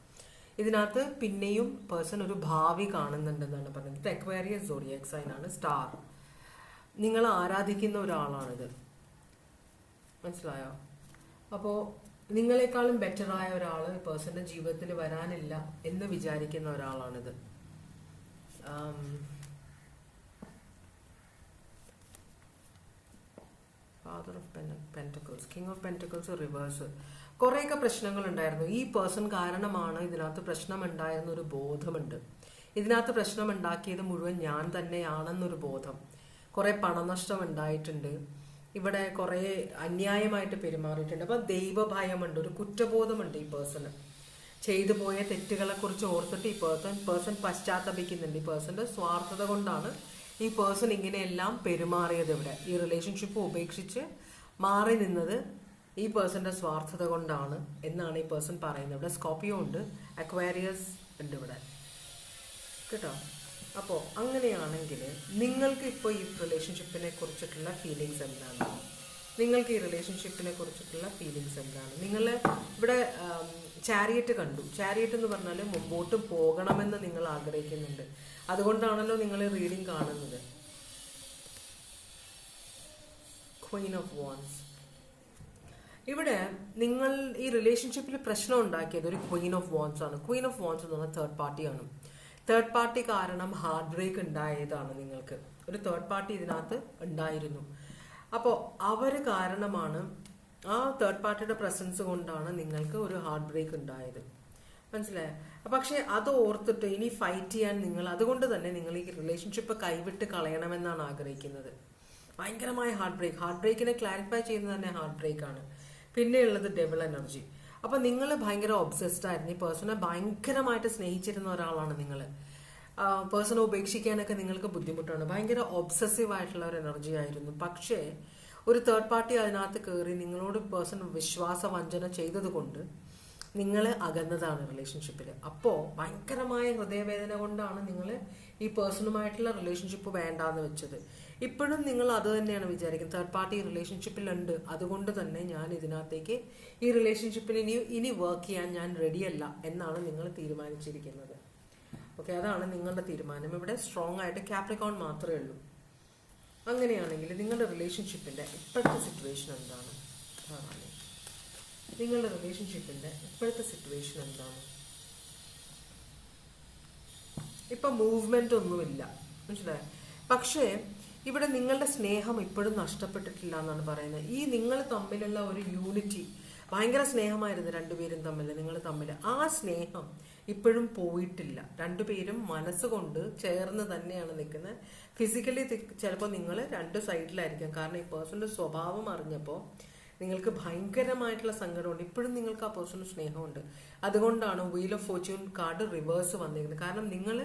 ഇതിനകത്ത് പിന്നെയും പേഴ്സൺ ഒരു ഭാവി കാണുന്നുണ്ടെന്നാണ് പറയുന്നത്. ഇത് അക്വേറിയസ് സോഡിയാക് സൈൻ ആണ്, സ്റ്റാർ. നിങ്ങൾ ആരാധിക്കുന്ന ഒരാളാണിത്. മനസ്സിലായോ? അപ്പോൾ നിങ്ങളെക്കാളും ബെറ്ററായ ഒരാൾ പേഴ്സന്റെ ജീവിതത്തിൽ വരാനില്ല എന്ന് വിചാരിക്കുന്ന ഒരാളാണിത്. Father of pentacles, king of pentacles reverse. കുറേയൊക്കെ പ്രശ്നങ്ങൾ ഉണ്ടായിരുന്നു. ഈ പേഴ്സൺ കാരണമാണ് ഇതിനകത്ത് പ്രശ്നം ഉണ്ടായെന്നൊരു ബോധമുണ്ട്. ഇതിനകത്ത് പ്രശ്നം ഉണ്ടാക്കിയത് മുഴുവൻ ഞാൻ തന്നെയാണെന്നൊരു ബോധം. കുറെ പണനഷ്ടം ഉണ്ടായിട്ടുണ്ട്. ഇവിടെ കുറെ അന്യായമായിട്ട് പെരുമാറിയിട്ടുണ്ട്. അപ്പൊ ദൈവഭയമുണ്ട്, ഒരു കുറ്റബോധമുണ്ട് ഈ പേഴ്സണ്. ചെയ്തു പോയ തെറ്റുകളെ കുറിച്ച് ഓർത്തിട്ട് ഈ പേഴ്സൺ പശ്ചാത്തപിക്കുന്നുണ്ട്. ഈ പേഴ്സന്റെ സ്വാർത്ഥത കൊണ്ടാണ് ഈ പേഴ്സൺ ഇങ്ങനെയെല്ലാം പെരുമാറിയത്. ഇവിടെ ഈ റിലേഷൻഷിപ്പ് ഉപേക്ഷിച്ച് മാറി നിന്നത് ഈ പേഴ്സന്റെ സ്വാർത്ഥത കൊണ്ടാണ് എന്നാണ് ഈ പേഴ്സൺ പറയുന്നത്. ഇവിടെ സ്കോർപിയോ ഉണ്ട്, അക്വേറിയസ് ഉണ്ട് ഇവിടെ കേട്ടോ. അപ്പോൾ അങ്ങനെയാണെങ്കിൽ നിങ്ങൾക്ക് ഇപ്പോൾ ഈ റിലേഷൻഷിപ്പിനെ കുറിച്ചിട്ടുള്ള ഫീലിങ്സ് എന്താണ്? നിങ്ങൾക്ക് ഈ റിലേഷൻഷിപ്പിനെ കുറിച്ചിട്ടുള്ള ഫീലിങ്സ് എന്താണ്? നിങ്ങൾ ഇവിടെ ചാരിയറ്റ് കണ്ടു. ചാരിയറ്റ് എന്ന് പറഞ്ഞാൽ മുമ്പോട്ട് പോകണമെന്ന് നിങ്ങൾ ആഗ്രഹിക്കുന്നുണ്ട്. അതുകൊണ്ടാണല്ലോ നിങ്ങൾ റീഡിങ് കാണുന്നത്. Queen of wands. ഇവിടെ നിങ്ങൾ ഈ റിലേഷൻഷിപ്പിൽ പ്രശ്നം ഉണ്ടാക്കിയത് ഒരു ക്വീൻ ഓഫ് വാൻസ് ആണ്. ക്വീൻ ഓഫ് വാൻസ് എന്ന് പറഞ്ഞാൽ തേർഡ് പാർട്ടിയാണ്. തേർഡ് പാർട്ടി കാരണം ഹാർട്ട് ബ്രേക്ക് ഉണ്ടായതാണ്. നിങ്ങൾക്ക് ഒരു തേർഡ് പാർട്ടി ഇതിനകത്ത് ഉണ്ടായിരുന്നു. അപ്പോൾ അവര് കാരണമാണ്, ആ തേർഡ് പാർട്ടിയുടെ പ്രസൻസ് കൊണ്ടാണ് നിങ്ങൾക്ക് ഒരു ഹാർട്ട് ബ്രേക്ക് ഉണ്ടായത്. മനസ്സിലായോ? പക്ഷെ അത് ഓർത്തിട്ട് ഇനി ഫൈറ്റ് ചെയ്യാൻ നിങ്ങൾ, അതുകൊണ്ട് തന്നെ നിങ്ങൾ ഈ റിലേഷൻഷിപ്പ് കൈവിട്ട് കളയണമെന്നാണ് ആഗ്രഹിക്കുന്നത്. ഭയങ്കരമായ ഹാർട്ട് ബ്രേക്കിനെ ക്ലാരിഫൈ ചെയ്യുന്നത് തന്നെ ഹാർട്ട് ബ്രേക്ക് ആണ്. പിന്നെയുള്ളത് ഡെവിൾ എനർജി. അപ്പൊ നിങ്ങൾ ഭയങ്കര ഒബ്സസ്ഡ് ആയിരുന്നു. ഈ പേഴ്സണെ ഭയങ്കരമായിട്ട് സ്നേഹിച്ചിരുന്ന ഒരാളാണ് നിങ്ങൾ. പേഴ്സണെ ഉപേക്ഷിക്കാനൊക്കെ നിങ്ങൾക്ക് ബുദ്ധിമുട്ടാണ്. ഭയങ്കര ഒബ്സസീവ് ആയിട്ടുള്ള ഒരു എനർജി ആയിരുന്നു. പക്ഷേ ഒരു തേർഡ് പാർട്ടി അതിനകത്ത് കയറി നിങ്ങളോട് പേഴ്സൺ വിശ്വാസവഞ്ചന ചെയ്തത് കൊണ്ട് നിങ്ങൾ അകന്നതാണ് റിലേഷൻഷിപ്പിൽ. അപ്പോൾ ഭയങ്കരമായ ഹൃദയവേദന കൊണ്ടാണ് നിങ്ങൾ ഈ പേഴ്സണുമായിട്ടുള്ള റിലേഷൻഷിപ്പ് വേണ്ടാന്ന് വെച്ചത്. ഇപ്പോഴും നിങ്ങൾ അത് തന്നെയാണ് വിചാരിക്കുന്നത്, തേർഡ് പാർട്ടി റിലേഷൻഷിപ്പിലുണ്ട്, അതുകൊണ്ട് തന്നെ ഞാൻ ഇതിനകത്തേക്ക് ഈ റിലേഷൻഷിപ്പിൽ ഇനി വർക്ക് ചെയ്യാൻ ഞാൻ റെഡിയല്ല എന്നാണ് നിങ്ങൾ തീരുമാനിച്ചിരിക്കുന്നത്. ഓക്കെ, അതാണ് നിങ്ങളുടെ തീരുമാനം. ഇവിടെ സ്ട്രോങ് ആയിട്ട് കാപ്രിക്കോൺ മാത്രമേ ഉള്ളൂ. അങ്ങനെയാണെങ്കിൽ നിങ്ങളുടെ റിലേഷൻഷിപ്പിന്റെ ഇപ്പോഴത്തെ സിറ്റുവേഷൻ എന്താണ്? നിങ്ങളുടെ റിലേഷൻഷിപ്പിന്റെ ഇപ്പോഴത്തെ സിറ്റുവേഷൻ എന്താണ്? ഇപ്പൊ മൂവ്മെന്റ് ഒന്നുമില്ല, മനസ്സിലായോ? പക്ഷേ ഇവിടെ നിങ്ങളുടെ സ്നേഹം ഇപ്പോഴും നഷ്ടപ്പെട്ടിട്ടില്ല എന്നാണ് പറയുന്നത്. ഈ നിങ്ങൾ തമ്മിലുള്ള ഒരു യൂണിറ്റി ഭയങ്കര സ്നേഹമായിരുന്നു രണ്ടുപേരും തമ്മിൽ, നിങ്ങൾ തമ്മിൽ. ആ സ്നേഹം ഇപ്പോഴും പോയിട്ടില്ല. രണ്ടുപേരും മനസ്സുകൊണ്ട് ചേർന്ന് തന്നെയാണ് നിൽക്കുന്നത്. ഫിസിക്കലി ചിലപ്പോൾ നിങ്ങൾ രണ്ട് സൈഡിലായിരിക്കാം. കാരണം ഈ പേഴ്സന്റെ സ്വഭാവം അറിഞ്ഞപ്പോൾ നിങ്ങൾക്ക് ഭയങ്കരമായിട്ടുള്ള സങ്കടമുണ്ട്. ഇപ്പോഴും നിങ്ങൾക്ക് ആ പേഴ്സണ് സ്നേഹമുണ്ട്. അതുകൊണ്ടാണ് wheel of Fortune card reverse വന്നിരിക്കുന്നത്. കാരണം നിങ്ങൾ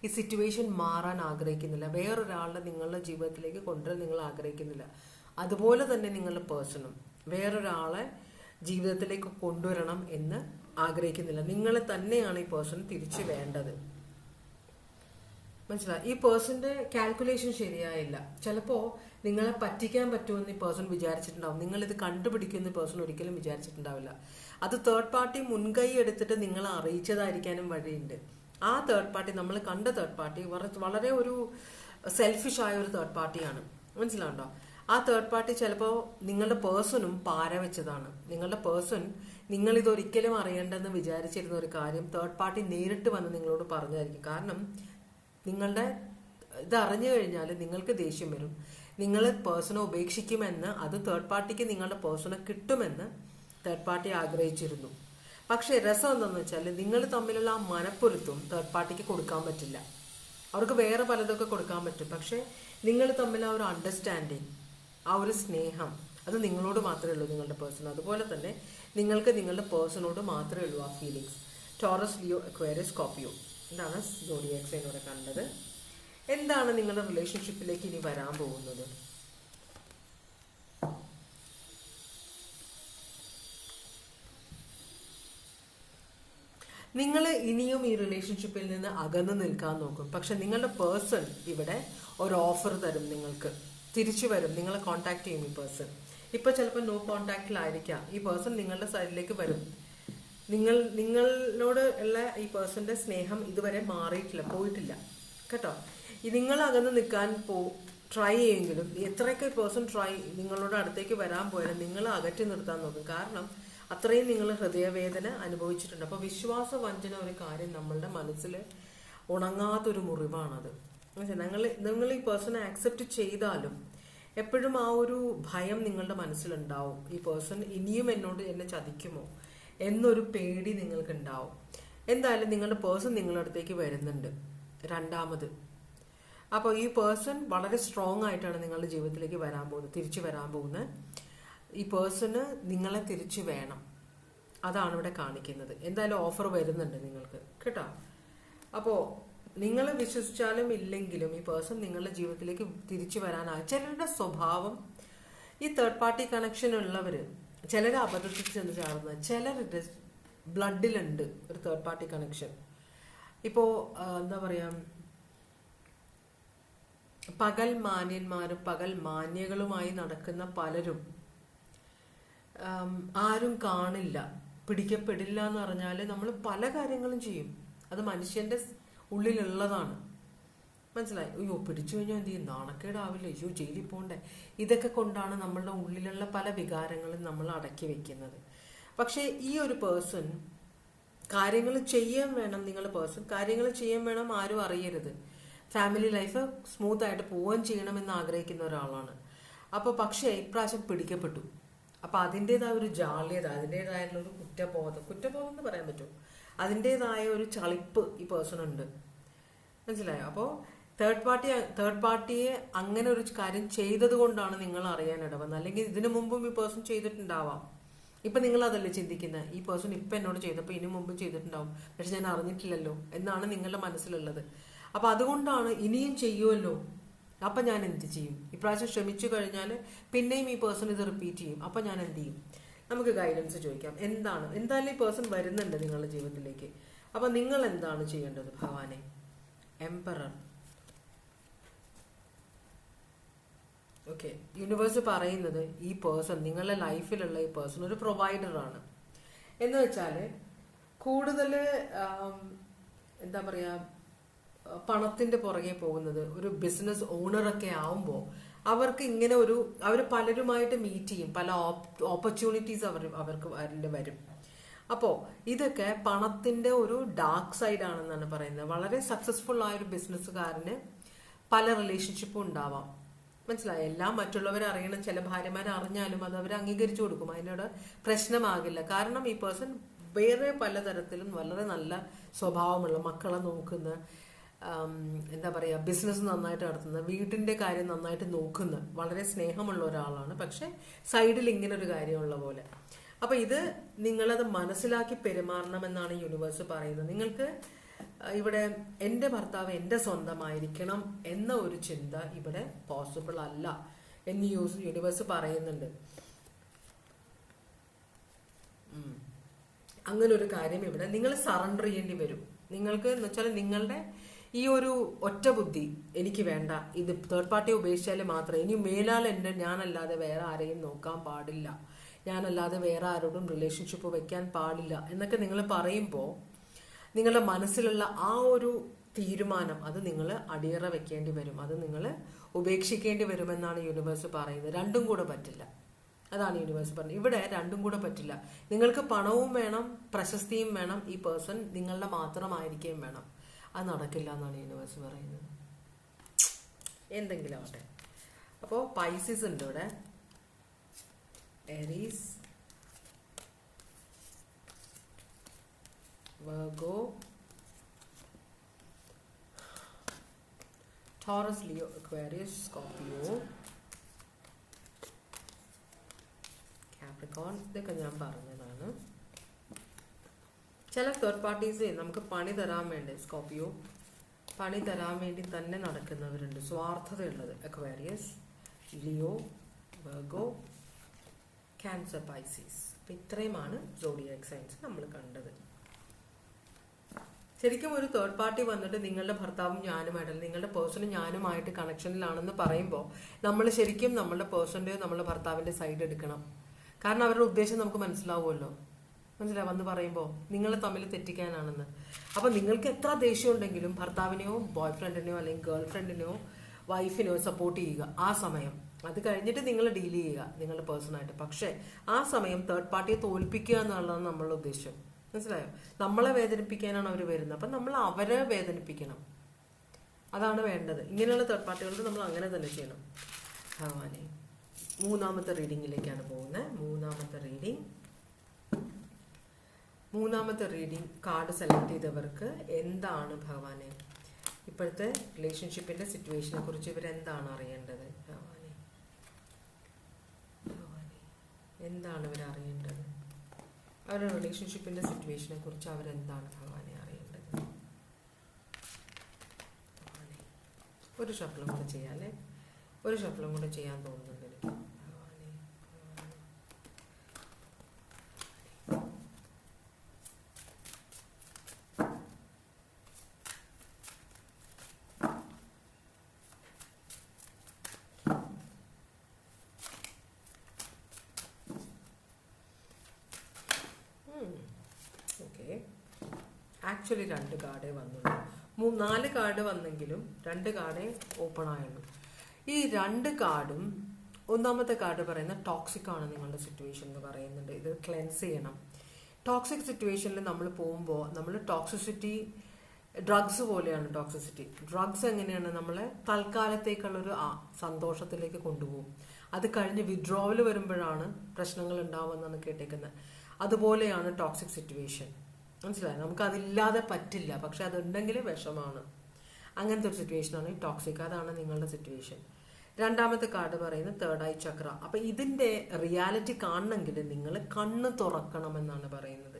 ഈ സിറ്റുവേഷൻ മാറാൻ ആഗ്രഹിക്കുന്നില്ല, വേറൊരാളുടെ നിങ്ങളുടെ ജീവിതത്തിലേക്ക് കൊണ്ടുവരാൻ നിങ്ങൾ ആഗ്രഹിക്കുന്നില്ല. അതുപോലെ തന്നെ നിങ്ങളുടെ പേഴ്സണും വേറൊരാളെ ജീവിതത്തിലേക്ക് കൊണ്ടുവരണം എന്ന് ആഗ്രഹിക്കുന്നില്ല. നിങ്ങളെ തന്നെയാണ് ഈ പേഴ്സൺ തിരിച്ചു വേണ്ടത്. മനസ്സിലായി? ഈ പേഴ്സന്റെ കാൽക്കുലേഷൻ ശരിയായില്ല. ചിലപ്പോ നിങ്ങളെ പറ്റിക്കാൻ പറ്റുമെന്ന് ഈ പേഴ്സൺ വിചാരിച്ചിട്ടുണ്ടാവും. നിങ്ങൾ ഇത് കണ്ടുപിടിക്കുമെന്ന് പേഴ്സൺ ഒരിക്കലും വിചാരിച്ചിട്ടുണ്ടാവില്ല. അത് തേർഡ് പാർട്ടി മുൻകൈ എടുത്തിട്ട് നിങ്ങളെ അറിയിച്ചതായിരിക്കാനും വഴിയുണ്ട്. ആ തേർഡ് പാർട്ടി, നമ്മൾ കണ്ട തേർഡ് പാർട്ടി വളരെ ഒരു സെൽഫിഷ് ആയ ഒരു തേർഡ് പാർട്ടിയാണ്. മനസ്സിലാവുണ്ടോ? ആ തേർഡ് പാർട്ടി ചിലപ്പോൾ നിങ്ങളുടെ പേഴ്സണും പാര വെച്ചതാണ്. നിങ്ങളുടെ പേഴ്സൺ നിങ്ങൾ ഇതൊരിക്കലും അറിയേണ്ടെന്ന് വിചാരിച്ചിരുന്ന ഒരു കാര്യം തേർഡ് പാർട്ടി നേരിട്ട് വന്ന് നിങ്ങളോട് പറഞ്ഞതായിരിക്കും. കാരണം നിങ്ങളുടെ ഇത് അറിഞ്ഞു കഴിഞ്ഞാൽ നിങ്ങൾക്ക് ദേഷ്യം വരും. നിങ്ങൾ പേഴ്സണെ ഉപേക്ഷിക്കുമെന്ന്, അത് തേർഡ് പാർട്ടിക്ക് നിങ്ങളുടെ പേഴ്സണെ കിട്ടുമെന്ന് തേർഡ് പാർട്ടി ആഗ്രഹിച്ചിരുന്നു. പക്ഷെ രസം എന്താണെന്ന് വെച്ചാൽ നിങ്ങൾ തമ്മിലുള്ള ആ മനപ്പൊരുത്തം തേർഡ് പാർട്ടിക്ക് കൊടുക്കാൻ പറ്റില്ല. അവർക്ക് വേറെ പലതൊക്കെ കൊടുക്കാൻ പറ്റും. പക്ഷെ നിങ്ങൾ തമ്മിൽ ആ ഒരു അണ്ടർസ്റ്റാൻഡിങ്, ആ ഒരു സ്നേഹം, അത് നിങ്ങളോട് മാത്രമേ ഉള്ളൂ, നിങ്ങളുടെ പേഴ്സൺ. അതുപോലെ തന്നെ നിങ്ങൾക്ക് നിങ്ങളുടെ പേഴ്സണോട് മാത്രമേ ഉള്ളൂ ആ feelings. Taurus, Leo, Aquarius, Scorpio, ഇതാണ് സോഡിയാക് സൈൻ ഇവിടെ കണ്ടത്. എന്താണ് നിങ്ങളുടെ റിലേഷൻഷിപ്പിലേക്ക് ഇനി വരാൻ പോകുന്നത്? നിങ്ങൾ ഇനിയും ഈ റിലേഷൻഷിപ്പിൽ നിന്ന് അകന്നു നിൽക്കാൻ നോക്കും. പക്ഷെ നിങ്ങളുടെ പേഴ്സൺ ഇവിടെ ഒരു ഓഫർ തരും, നിങ്ങൾക്ക് തിരിച്ചു വരും, നിങ്ങളെ കോൺടാക്ട് ചെയ്യും ഈ പേഴ്സൺ. ഇപ്പൊ ചിലപ്പോൾ നോ കോൺടാക്റ്റിലായിരിക്കാം. ഈ പേഴ്സൺ നിങ്ങളുടെ സൈഡിലേക്ക് വരും. നിങ്ങളോട് ഉള്ള ഈ പേഴ്സന്റെ സ്നേഹം ഇതുവരെ മാറിയിട്ടില്ല, പോയിട്ടില്ല കേട്ടോ. നിങ്ങൾ അകന്ന് നിൽക്കാൻ ട്രൈ ചെയ്യുമെങ്കിലും എത്രയൊക്കെ പേഴ്സൺ നിങ്ങളോട് അടുത്തേക്ക് വരാൻ പോയാലും നിങ്ങൾ അകറ്റി നിർത്താൻ നോക്കും. കാരണം അത്രയും നിങ്ങൾ ഹൃദയവേദന അനുഭവിച്ചിട്ടുണ്ട്. അപ്പൊ വിശ്വാസ വഞ്ചന ഒരു കാര്യം നമ്മളുടെ മനസ്സിൽ ഉണങ്ങാത്തൊരു മുറിവാണത്. നിങ്ങൾ ഈ പേഴ്സണെ ആക്സെപ്റ്റ് ചെയ്താലും എപ്പോഴും ആ ഒരു ഭയം നിങ്ങളുടെ മനസ്സിലുണ്ടാവും. ഈ പേഴ്സൺ ഇനിയും എന്നെ ചതിക്കുമോ എന്നൊരു പേടി നിങ്ങൾക്ക് ഉണ്ടാവും. എന്തായാലും നിങ്ങളുടെ പേഴ്സൺ നിങ്ങളുടെ അടുത്തേക്ക് വരുന്നുണ്ട് രണ്ടാമത്. അപ്പോൾ ഈ പേഴ്സൺ വളരെ സ്ട്രോങ് ആയിട്ടാണ് നിങ്ങളുടെ ജീവിതത്തിലേക്ക് തിരിച്ചു വരാൻ പോകുന്നത്. ഈ പേഴ്സണ് നിങ്ങളെ തിരിച്ചു വേണം, അതാണ് ഇവിടെ കാണിക്കുന്നത്. എന്തായാലും ഓഫർ വരുന്നുണ്ട് നിങ്ങൾക്ക് കേട്ടോ. അപ്പോൾ നിങ്ങൾ വിശ്വസിച്ചാലും ഇല്ലെങ്കിലും ഈ പേഴ്സൺ നിങ്ങളുടെ ജീവിതത്തിലേക്ക് തിരിച്ചു വരാനാണ്. ചിലരുടെ സ്വഭാവം, ഈ തേർഡ് പാർട്ടി കണക്ഷൻ ഉള്ളവര് ചിലർ അബദ്ധത്തിൽ ചെന്ന് ചാടുന്നത്, ചിലരുടെ ബ്ലഡിലുണ്ട് ഒരു തേർഡ് പാർട്ടി കണക്ഷൻ. ഇപ്പോ എന്താ പറയാ, പകൽ മാന്യന്മാരും പകൽ മാന്യകളുമായി നടക്കുന്ന പലരും ആരും കാണില്ല, പിടിക്കപ്പെടില്ല എന്ന് പറഞ്ഞാല് നമ്മൾ പല കാര്യങ്ങളും ചെയ്യും. അത് മനുഷ്യന്റെ ഉള്ളിലുള്ളതാണ്. മനസ്സിലായി? അയ്യോ പിടിച്ചു കഴിഞ്ഞാൽ എന്ത് ചെയ്യും, നാണക്കേടാവില്ല, അയ്യോ ജയിലിൽ പോണ്ടേ, ഇതൊക്കെ കൊണ്ടാണ് നമ്മളുടെ ഉള്ളിലുള്ള പല വികാരങ്ങളും നമ്മൾ അടക്കി വെക്കുന്നത്. പക്ഷെ ഈ ഒരു പേഴ്സൺ കാര്യങ്ങൾ ചെയ്യാൻ വേണം, നിങ്ങളുടെ പേഴ്സൺ കാര്യങ്ങൾ ചെയ്യാൻ വേണം, ആരും അറിയരുത്. ഫാമിലി ലൈഫ് സ്മൂത്ത് ആയിട്ട് പോവുകയും ചെയ്യണമെന്ന് ആഗ്രഹിക്കുന്ന ഒരാളാണ്. അപ്പൊ പക്ഷേ ഇപ്രാവശ്യം പിടിക്കപ്പെട്ടു. അപ്പൊ അതിൻ്റെതായ ഒരു ജാള്യത, അതിൻ്റെതായുള്ള ഒരു കുറ്റബോധം എന്ന് പറയാൻ പറ്റും, അതിൻ്റെതായ ഒരു ചളിപ്പ് ഈ പേഴ്സൺ ഉണ്ട്. മനസ്സിലായോ? അപ്പോൾ തേർഡ് പാർട്ടിയെ അങ്ങനെ ഒരു കാര്യം ചെയ്തത് കൊണ്ടാണ് നിങ്ങൾ അറിയാൻ ഇടവന്നത്. അല്ലെങ്കിൽ ഇതിനു മുമ്പും ഈ പേഴ്സൺ ചെയ്തിട്ടുണ്ടാവാം. ഇപ്പൊ നിങ്ങൾ അതല്ലേ ചിന്തിക്കുന്നത്, ഈ പേഴ്സൺ ഇപ്പൊ എന്നോട് ചെയ്തപ്പോൾ ഇനി മുമ്പും ചെയ്തിട്ടുണ്ടാവും, പക്ഷെ ഞാൻ അറിഞ്ഞിട്ടില്ലല്ലോ എന്നാണ് നിങ്ങളുടെ മനസ്സിലുള്ളത്. അപ്പൊ അതുകൊണ്ടാണ് ഇനിയും ചെയ്യുമല്ലോ, അപ്പൊ ഞാൻ എന്ത് ചെയ്യും, ഇപ്രാവശ്യം ശ്രമിച്ചു കഴിഞ്ഞാൽ പിന്നെയും ഈ പേഴ്സൺ ഇത് റിപ്പീറ്റ് ചെയ്യും, അപ്പൊ ഞാൻ എന്ത് ചെയ്യും? നമുക്ക് ഗൈഡൻസ് ചോദിക്കാം. എന്തായാലും ഈ പേഴ്സൺ വരുന്നുണ്ട് നിങ്ങളുടെ ജീവിതത്തിലേക്ക്. അപ്പൊ നിങ്ങൾ എന്താണ് ചെയ്യേണ്ടത്? ഭഗവാനെ, എംപറർ. ഓക്കെ, യൂണിവേഴ്സ് പറയുന്നത് ഈ പേഴ്സൺ, നിങ്ങളുടെ ലൈഫിലുള്ള ഈ പേഴ്സൺ ഒരു പ്രൊവൈഡറാണ്. എന്ന് വെച്ചാല് കൂടുതൽ എന്താ പറയാ, പണത്തിന്റെ പുറകെ പോകുന്നത് ഒരു ബിസിനസ് ഓണറൊക്കെ ആവുമ്പോൾ അവർക്ക് ഇങ്ങനെ അവർ പലരുമായിട്ട് മീറ്റ് ചെയ്യും, പല ഓപ്പർച്യൂണിറ്റീസ് അവർക്ക് വരും. അപ്പോ ഇതൊക്കെ പണത്തിന്റെ ഒരു ഡാർക്ക് സൈഡ് ആണെന്നാണ് പറയുന്നത്. വളരെ സക്സസ്ഫുൾ ആയ ഒരു ബിസിനസ്സുകാരന് പല റിലേഷൻഷിപ്പും ഉണ്ടാവാം. മനസ്സിലായോ? എല്ലാം മറ്റുള്ളവർ അറിയണം. ചില ഭാര്യമാർ അറിഞ്ഞാലും അത് അവർ അംഗീകരിച്ചു കൊടുക്കും, അതിനോട് പ്രശ്നമാകില്ല. കാരണം ഈ പേഴ്സൺ വേറെ പലതരത്തിലും വളരെ നല്ല സ്വഭാവമുള്ള, മക്കളെ നോക്കുന്ന, എന്താ പറയുക, ബിസിനസ് നന്നായിട്ട് നടത്തുന്ന, വീട്ടിന്റെ കാര്യം നന്നായിട്ട് നോക്കുന്ന, വളരെ സ്നേഹമുള്ള ഒരാളാണ്. പക്ഷെ സൈഡിൽ ഇങ്ങനെ ഒരു കാര്യമുള്ള പോലെ. അപ്പൊ ഇത് നിങ്ങളത് മനസ്സിലാക്കി പെരുമാറണമെന്നാണ് യൂണിവേഴ്സ് പറയുന്നത്. നിങ്ങൾക്ക് ഇവിടെ എന്റെ ഭർത്താവ് എന്റെ സ്വന്തമായിരിക്കണം എന്ന ഒരു ചിന്ത ഇവിടെ പോസിബിൾ അല്ല എന്ന് യൂണിവേഴ്സ് പറയുന്നുണ്ട്. അങ്ങനെ ഒരു കാര്യം ഇവിടെ നിങ്ങൾ സറണ്ടർ ചെയ്യേണ്ടി വരും. നിങ്ങൾക്ക് എന്ന് വെച്ചാൽ നിങ്ങളുടെ ഈ ഒരു ഒറ്റ ബുദ്ധി, എനിക്ക് വേണ്ട, ഇത് തേർഡ് പാർട്ടിയെ ഉപേക്ഷിച്ചാൽ മാത്രമേ ഇനി മേലാൽ ഞാനല്ലാതെ വേറെ ആരെയും നോക്കാൻ പാടില്ല, ഞാനല്ലാതെ വേറെ ആരോടും റിലേഷൻഷിപ്പ് വെക്കാൻ പാടില്ല എന്നൊക്കെ നിങ്ങൾ പറയുമ്പോൾ നിങ്ങളുടെ മനസ്സിലുള്ള ആ ഒരു തീരുമാനം അത് നിങ്ങൾ അടിയറ വെക്കേണ്ടി വരും. അത് നിങ്ങൾ ഉപേക്ഷിക്കേണ്ടി വരുമെന്നാണ് യൂണിവേഴ്സ് പറയുന്നത്. രണ്ടും കൂടെ പറ്റില്ല, അതാണ് യൂണിവേഴ്സ് പറഞ്ഞത്. ഇവിടെ രണ്ടും കൂടെ പറ്റില്ല. നിങ്ങൾക്ക് പണവും വേണം, പ്രശസ്തിയും വേണം, ഈ പേഴ്സൺ നിങ്ങളുടെ മാത്രമായിരിക്കുകയും വേണം. അത് നടക്കില്ല എന്നാണ് യൂണിവേഴ്സ് പറയുന്നത്. എന്തെങ്കിലും ആവട്ടെ. അപ്പോൾ പൈസിസ് ഉണ്ട് ഇവിടെ, എരീസ്, Virgo, Taurus, Leo, Aquarius, Scorpio, Capricorn. ഇതൊക്കെ ഞാൻ പറഞ്ഞതാണ്. ചില തേർഡ് പാർട്ടീസ് നമുക്ക് പണി തരാൻ വേണ്ടി, സ്കോർപിയോ പണി തരാൻ വേണ്ടി തന്നെ നടക്കുന്നവരുണ്ട്, സ്വാർത്ഥതയുള്ളത്. Aquarius, Leo, Virgo, Cancer, Pisces. അപ്പം ഇത്രയുമാണ് സോഡിയാക് സൈൻസ് നമ്മൾ കണ്ടത്. ശരിക്കും ഒരു തേർഡ് പാർട്ടി വന്നിട്ട് നിങ്ങളുടെ ഭർത്താവും ഞാനുമായിട്ട്, അല്ലെങ്കിൽ നിങ്ങളുടെ പേഴ്സണും ഞാനുമായിട്ട് കണക്ഷനിലാണെന്ന് പറയുമ്പോൾ നമ്മൾ ശരിക്കും നമ്മളുടെ പേഴ്സണിൻ്റെയോ നമ്മളുടെ ഭർത്താവിൻ്റെ സൈഡ് എടുക്കണം. കാരണം അവരുടെ ഉദ്ദേശം നമുക്ക് മനസ്സിലാവുമല്ലോ. മനസ്സിലാവും വന്ന് പറയുമ്പോൾ നിങ്ങളെ തമ്മിൽ തെറ്റിക്കാനാണെന്ന്. അപ്പം നിങ്ങൾക്ക് എത്ര ദേഷ്യം ഉണ്ടെങ്കിലും ഭർത്താവിനെയോ ബോയ് ഫ്രണ്ടിനെയോ അല്ലെങ്കിൽ ഗേൾ ഫ്രണ്ടിനെയോ വൈഫിനെയോ സപ്പോർട്ട് ചെയ്യുക ആ സമയം. അത് കഴിഞ്ഞിട്ട് നിങ്ങൾ ഡീൽ ചെയ്യുക നിങ്ങളുടെ പേഴ്സണായിട്ട്. പക്ഷേ ആ സമയം തേർഡ് പാർട്ടിയെ തോൽപ്പിക്കുക എന്നുള്ളതാണ് നമ്മളുടെ ഉദ്ദേശം. മനസ്സിലായോ? നമ്മളെ വേദനിപ്പിക്കാനാണ് അവർ വരുന്നത്. അപ്പം നമ്മൾ അവരെ വേദനിപ്പിക്കണം, അതാണ് വേണ്ടത്. ഇങ്ങനെയുള്ള തേർഡ് പാർട്ടികൾക്ക് നമ്മൾ അങ്ങനെ തന്നെ ചെയ്യണം. ഭഗവാനെ, മൂന്നാമത്തെ റീഡിങ്ങിലേക്കാണ് പോകുന്നത്. മൂന്നാമത്തെ റീഡിങ് കാർഡ് സെലക്ട് ചെയ്തവർക്ക് എന്താണ് ഭഗവാനെ ഇപ്പോഴത്തെ റിലേഷൻഷിപ്പിന്റെ സിറ്റുവേഷനെ കുറിച്ച് ഇവരെന്താണ് അറിയേണ്ടത്? ഭഗവാനെ, എന്താണ് ഇവർ അറിയേണ്ടത്? അവരുടെ റിലേഷൻഷിപ്പിന്റെ സിറ്റുവേഷനെ കുറിച്ച് അവരെന്താണ് ഭഗവാനെ അറിയേണ്ടത്? ഒരു ഷഫ്ലും കൂടെ ചെയ്യാം അല്ലേ? ഒരു ഷഫ്ലും കൂടെ ചെയ്യാൻ തോന്നുന്നുണ്ട് എനിക്ക്. ഭഗവാനെ, ആക്ച്വലി 2 കാർഡേ വന്നുള്ളൂ. 4 കാർഡ് വന്നെങ്കിലും 2 കാർഡേ ഓപ്പൺ ആയുള്ളൂ. ഈ 2 കാർഡും, ഒന്നാമത്തെ കാർഡ് പറയുന്ന ടോക്സിക് ആണ് നിങ്ങളുടെ സിറ്റുവേഷൻ എന്ന് പറയുന്നുണ്ട്. ഇത് ക്ലെൻസ് ചെയ്യണം. ടോക്സിക് സിറ്റുവേഷനിൽ നമ്മൾ പോകുമ്പോൾ നമ്മൾ ടോക്സിസിറ്റി ഡ്രഗ്സ് പോലെയാണ്. ടോക്സിസിറ്റി ഡ്രഗ്സ് എങ്ങനെയാണ് നമ്മളെ തൽക്കാലത്തേക്കുള്ളൊരു സന്തോഷത്തിലേക്ക് കൊണ്ടുപോകും. അത് കഴിഞ്ഞ് വിഡ്രോവൽ വരുമ്പോഴാണ് പ്രശ്നങ്ങൾ ഉണ്ടാവുമെന്നാണ് കേട്ടേക്കുന്നത്. അതുപോലെയാണ് ടോക്സിക് സിറ്റുവേഷൻ. മനസ്സിലായി? നമുക്ക് അതില്ലാതെ പറ്റില്ല, പക്ഷെ അതുണ്ടെങ്കിൽ വിഷമാണ്. അങ്ങനത്തെ ഒരു സിറ്റുവേഷനാണ് ഈ ടോക്സിക്. അതാണ് നിങ്ങളുടെ സിറ്റുവേഷൻ. രണ്ടാമത്തെ കാർഡ് പറയുന്നത് തേർഡ് ഐ ചക്ര. അപ്പൊ ഇതിന്റെ റിയാലിറ്റി കാണണമെങ്കിൽ നിങ്ങൾ കണ്ണ് തുറക്കണമെന്നാണ് പറയുന്നത്.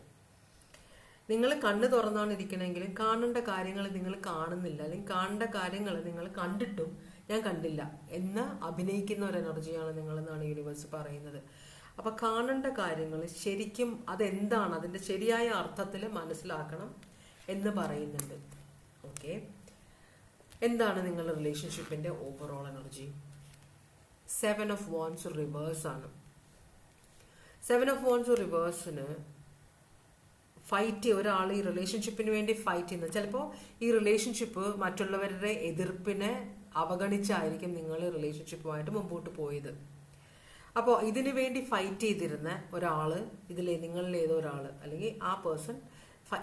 നിങ്ങൾ കണ്ണ് തുറന്നാണ് ഇരിക്കണമെങ്കിൽ കാണേണ്ട കാര്യങ്ങൾ നിങ്ങൾ കാണുന്നില്ല, അല്ലെങ്കിൽ കാണേണ്ട കാര്യങ്ങൾ നിങ്ങൾ കണ്ടിട്ടും ഞാൻ കണ്ടില്ല എന്ന് അഭിനയിക്കുന്ന ഒരു എനർജിയാണ് നിങ്ങളെന്നാണ് യൂണിവേഴ്സ് പറയുന്നത്. അപ്പൊ കാണേണ്ട കാര്യങ്ങൾ ശരിക്കും അതെന്താണ്, അതിന്റെ ശരിയായ അർത്ഥത്തിൽ മനസ്സിലാക്കണം എന്ന് പറയുന്നുണ്ട്. ഓക്കെ, എന്താണ് നിങ്ങളുടെ റിലേഷൻഷിപ്പിന്റെ overall energy? 7 of wands reverse ആണ്. 7 ഓഫ് വാൻഡ്സ് റിവേഴ്സിന് ഫൈറ്റ്, ഒരാൾ ഈ റിലേഷൻഷിപ്പിന് വേണ്ടി ഫൈറ്റ് ചെയ്യുന്നത്. ചിലപ്പോൾ ഈ റിലേഷൻഷിപ്പ് മറ്റുള്ളവരുടെ എതിർപ്പിനെ അവഗണിച്ചായിരിക്കും നിങ്ങൾ റിലേഷൻഷിപ്പുമായിട്ട് മുമ്പോട്ട് പോയത്. അപ്പോൾ ഇതിനു വേണ്ടി ഫൈറ്റ് ചെയ്തിരുന്ന ഒരാള്, ഇതിലെ നിങ്ങളിൽ ഏതോ ഒരാള് അല്ലെങ്കിൽ ആ പേഴ്സൺ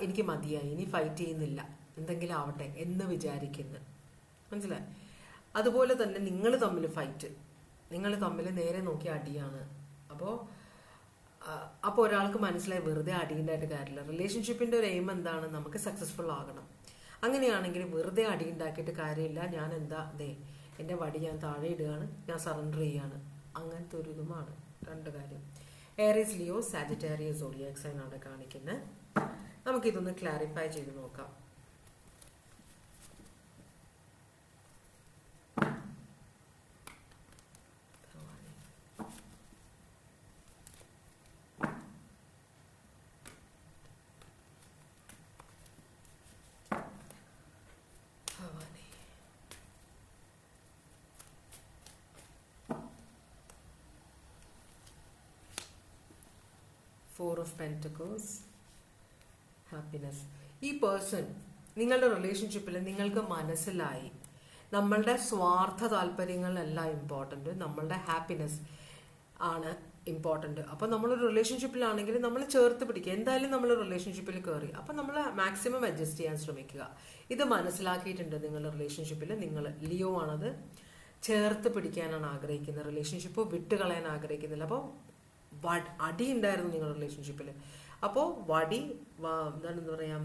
എനിക്ക് മതിയായി, ഇനി ഫൈറ്റ് ചെയ്യുന്നില്ല, എന്തെങ്കിലും ആവട്ടെ എന്ന് വിചാരിക്കുന്നു. മനസ്സിലായി? അതുപോലെ തന്നെ നിങ്ങൾ തമ്മിൽ ഫൈറ്റ്, നിങ്ങൾ തമ്മിൽ നേരെ നോക്കി അടിയാണ്. അപ്പോൾ ഒരാൾക്ക് മനസ്സിലായി വെറുതെ അടിയുണ്ടായിട്ട് കാര്യമില്ല. റിലേഷൻഷിപ്പിന്റെ ഒരു എയിം എന്താണ്? നമുക്ക് സക്സസ്ഫുൾ ആകണം. അങ്ങനെയാണെങ്കിൽ വെറുതെ അടി ഉണ്ടാക്കിയിട്ട് കാര്യമില്ല. ഞാൻ എന്താ എന്റെ വടി ഞാൻ താഴെ ഇടുകയാണ്, ഞാൻ സറണ്ടർ ചെയ്യാണ്, അങ്ങനത്തെ ഒരു ഇതുമാണ്. രണ്ട് കാര്യം. Aries, Leo, Sagittarius zodiac sign ആണ് കാണിക്കുന്നത്. നമുക്കിതൊന്ന് ക്ലാരിഫൈ ചെയ്ത് നോക്കാം. Four of Pentacles, happiness. ഈ പേഴ്സൺ നിങ്ങളുടെ റിലേഷൻഷിപ്പിൽ നിങ്ങൾക്ക് മനസ്സിലായി നമ്മളുടെ സ്വാർത്ഥ താല്പര്യങ്ങളല്ല ഇമ്പോർട്ടൻറ്റ്, നമ്മളുടെ ഹാപ്പിനെസ് ആണ് ഇമ്പോർട്ടൻറ്റ്. അപ്പോൾ നമ്മളൊരു റിലേഷൻഷിപ്പിലാണെങ്കിൽ നമ്മൾ ചേർത്ത് പിടിക്കുക. എന്തായാലും നമ്മൾ റിലേഷൻഷിപ്പിൽ കയറി, അപ്പോൾ നമ്മൾ മാക്സിമം അഡ്ജസ്റ്റ് ചെയ്യാൻ ശ്രമിക്കുക. ഇത് മനസ്സിലാക്കിയിട്ടുണ്ട് നിങ്ങളുടെ റിലേഷൻഷിപ്പിൽ. നിങ്ങൾ ലിയോ ആണത് ചേർത്ത് പിടിക്കാനാണ് ആഗ്രഹിക്കുന്നത്, റിലേഷൻഷിപ്പ് വിട്ടുകളയാൻ ആഗ്രഹിക്കുന്നില്ല. അപ്പോൾ അടി ഉണ്ടായിരുന്നു നിങ്ങളുടെ റിലേഷൻഷിപ്പിൽ. അപ്പോൾ എന്താണെന്ന് പറയാം,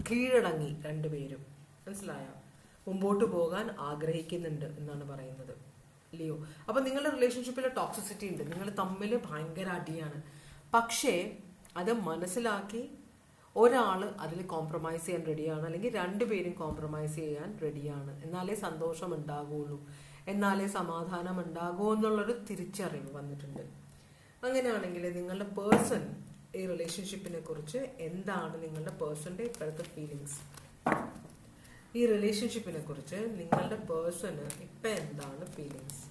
കീഴടങ്ങി രണ്ടുപേരും. മനസ്സിലായോ? മുമ്പോട്ട് പോകാൻ ആഗ്രഹിക്കുന്നുണ്ട് എന്നാണ് പറയുന്നത് ലിയോ. അപ്പൊ നിങ്ങളുടെ റിലേഷൻഷിപ്പിൽ ടോക്സിസിറ്റി ഉണ്ട്, നിങ്ങൾ തമ്മിൽ ഭയങ്കര അടിയാണ്. പക്ഷേ അത് മനസ്സിലാക്കി ഒരാള് അതിൽ കോംപ്രമൈസ് ചെയ്യാൻ റെഡിയാണ്, അല്ലെങ്കിൽ രണ്ടുപേരും കോംപ്രമൈസ് ചെയ്യാൻ റെഡിയാണ്. എന്നാലേ സന്തോഷം ഉണ്ടാകുള്ളൂ, എന്നാലേ സമാധാനം ഉണ്ടാകൂ എന്നുള്ളൊരു തിരിച്ചറിവ് വന്നിട്ടുണ്ട്. അങ്ങനെയാണെങ്കിൽ നിങ്ങളുടെ പേഴ്സൺ ഈ റിലേഷൻഷിപ്പിനെ കുറിച്ച് എന്താണ് നിങ്ങളുടെ പേഴ്സന്റെ ഇപ്പോഴത്തെ ഫീലിങ്സ്? ഈ റിലേഷൻഷിപ്പിനെ കുറിച്ച് നിങ്ങളുടെ പേഴ്സണ് ഇപ്പൊ എന്താണ് ഫീലിങ്സ്?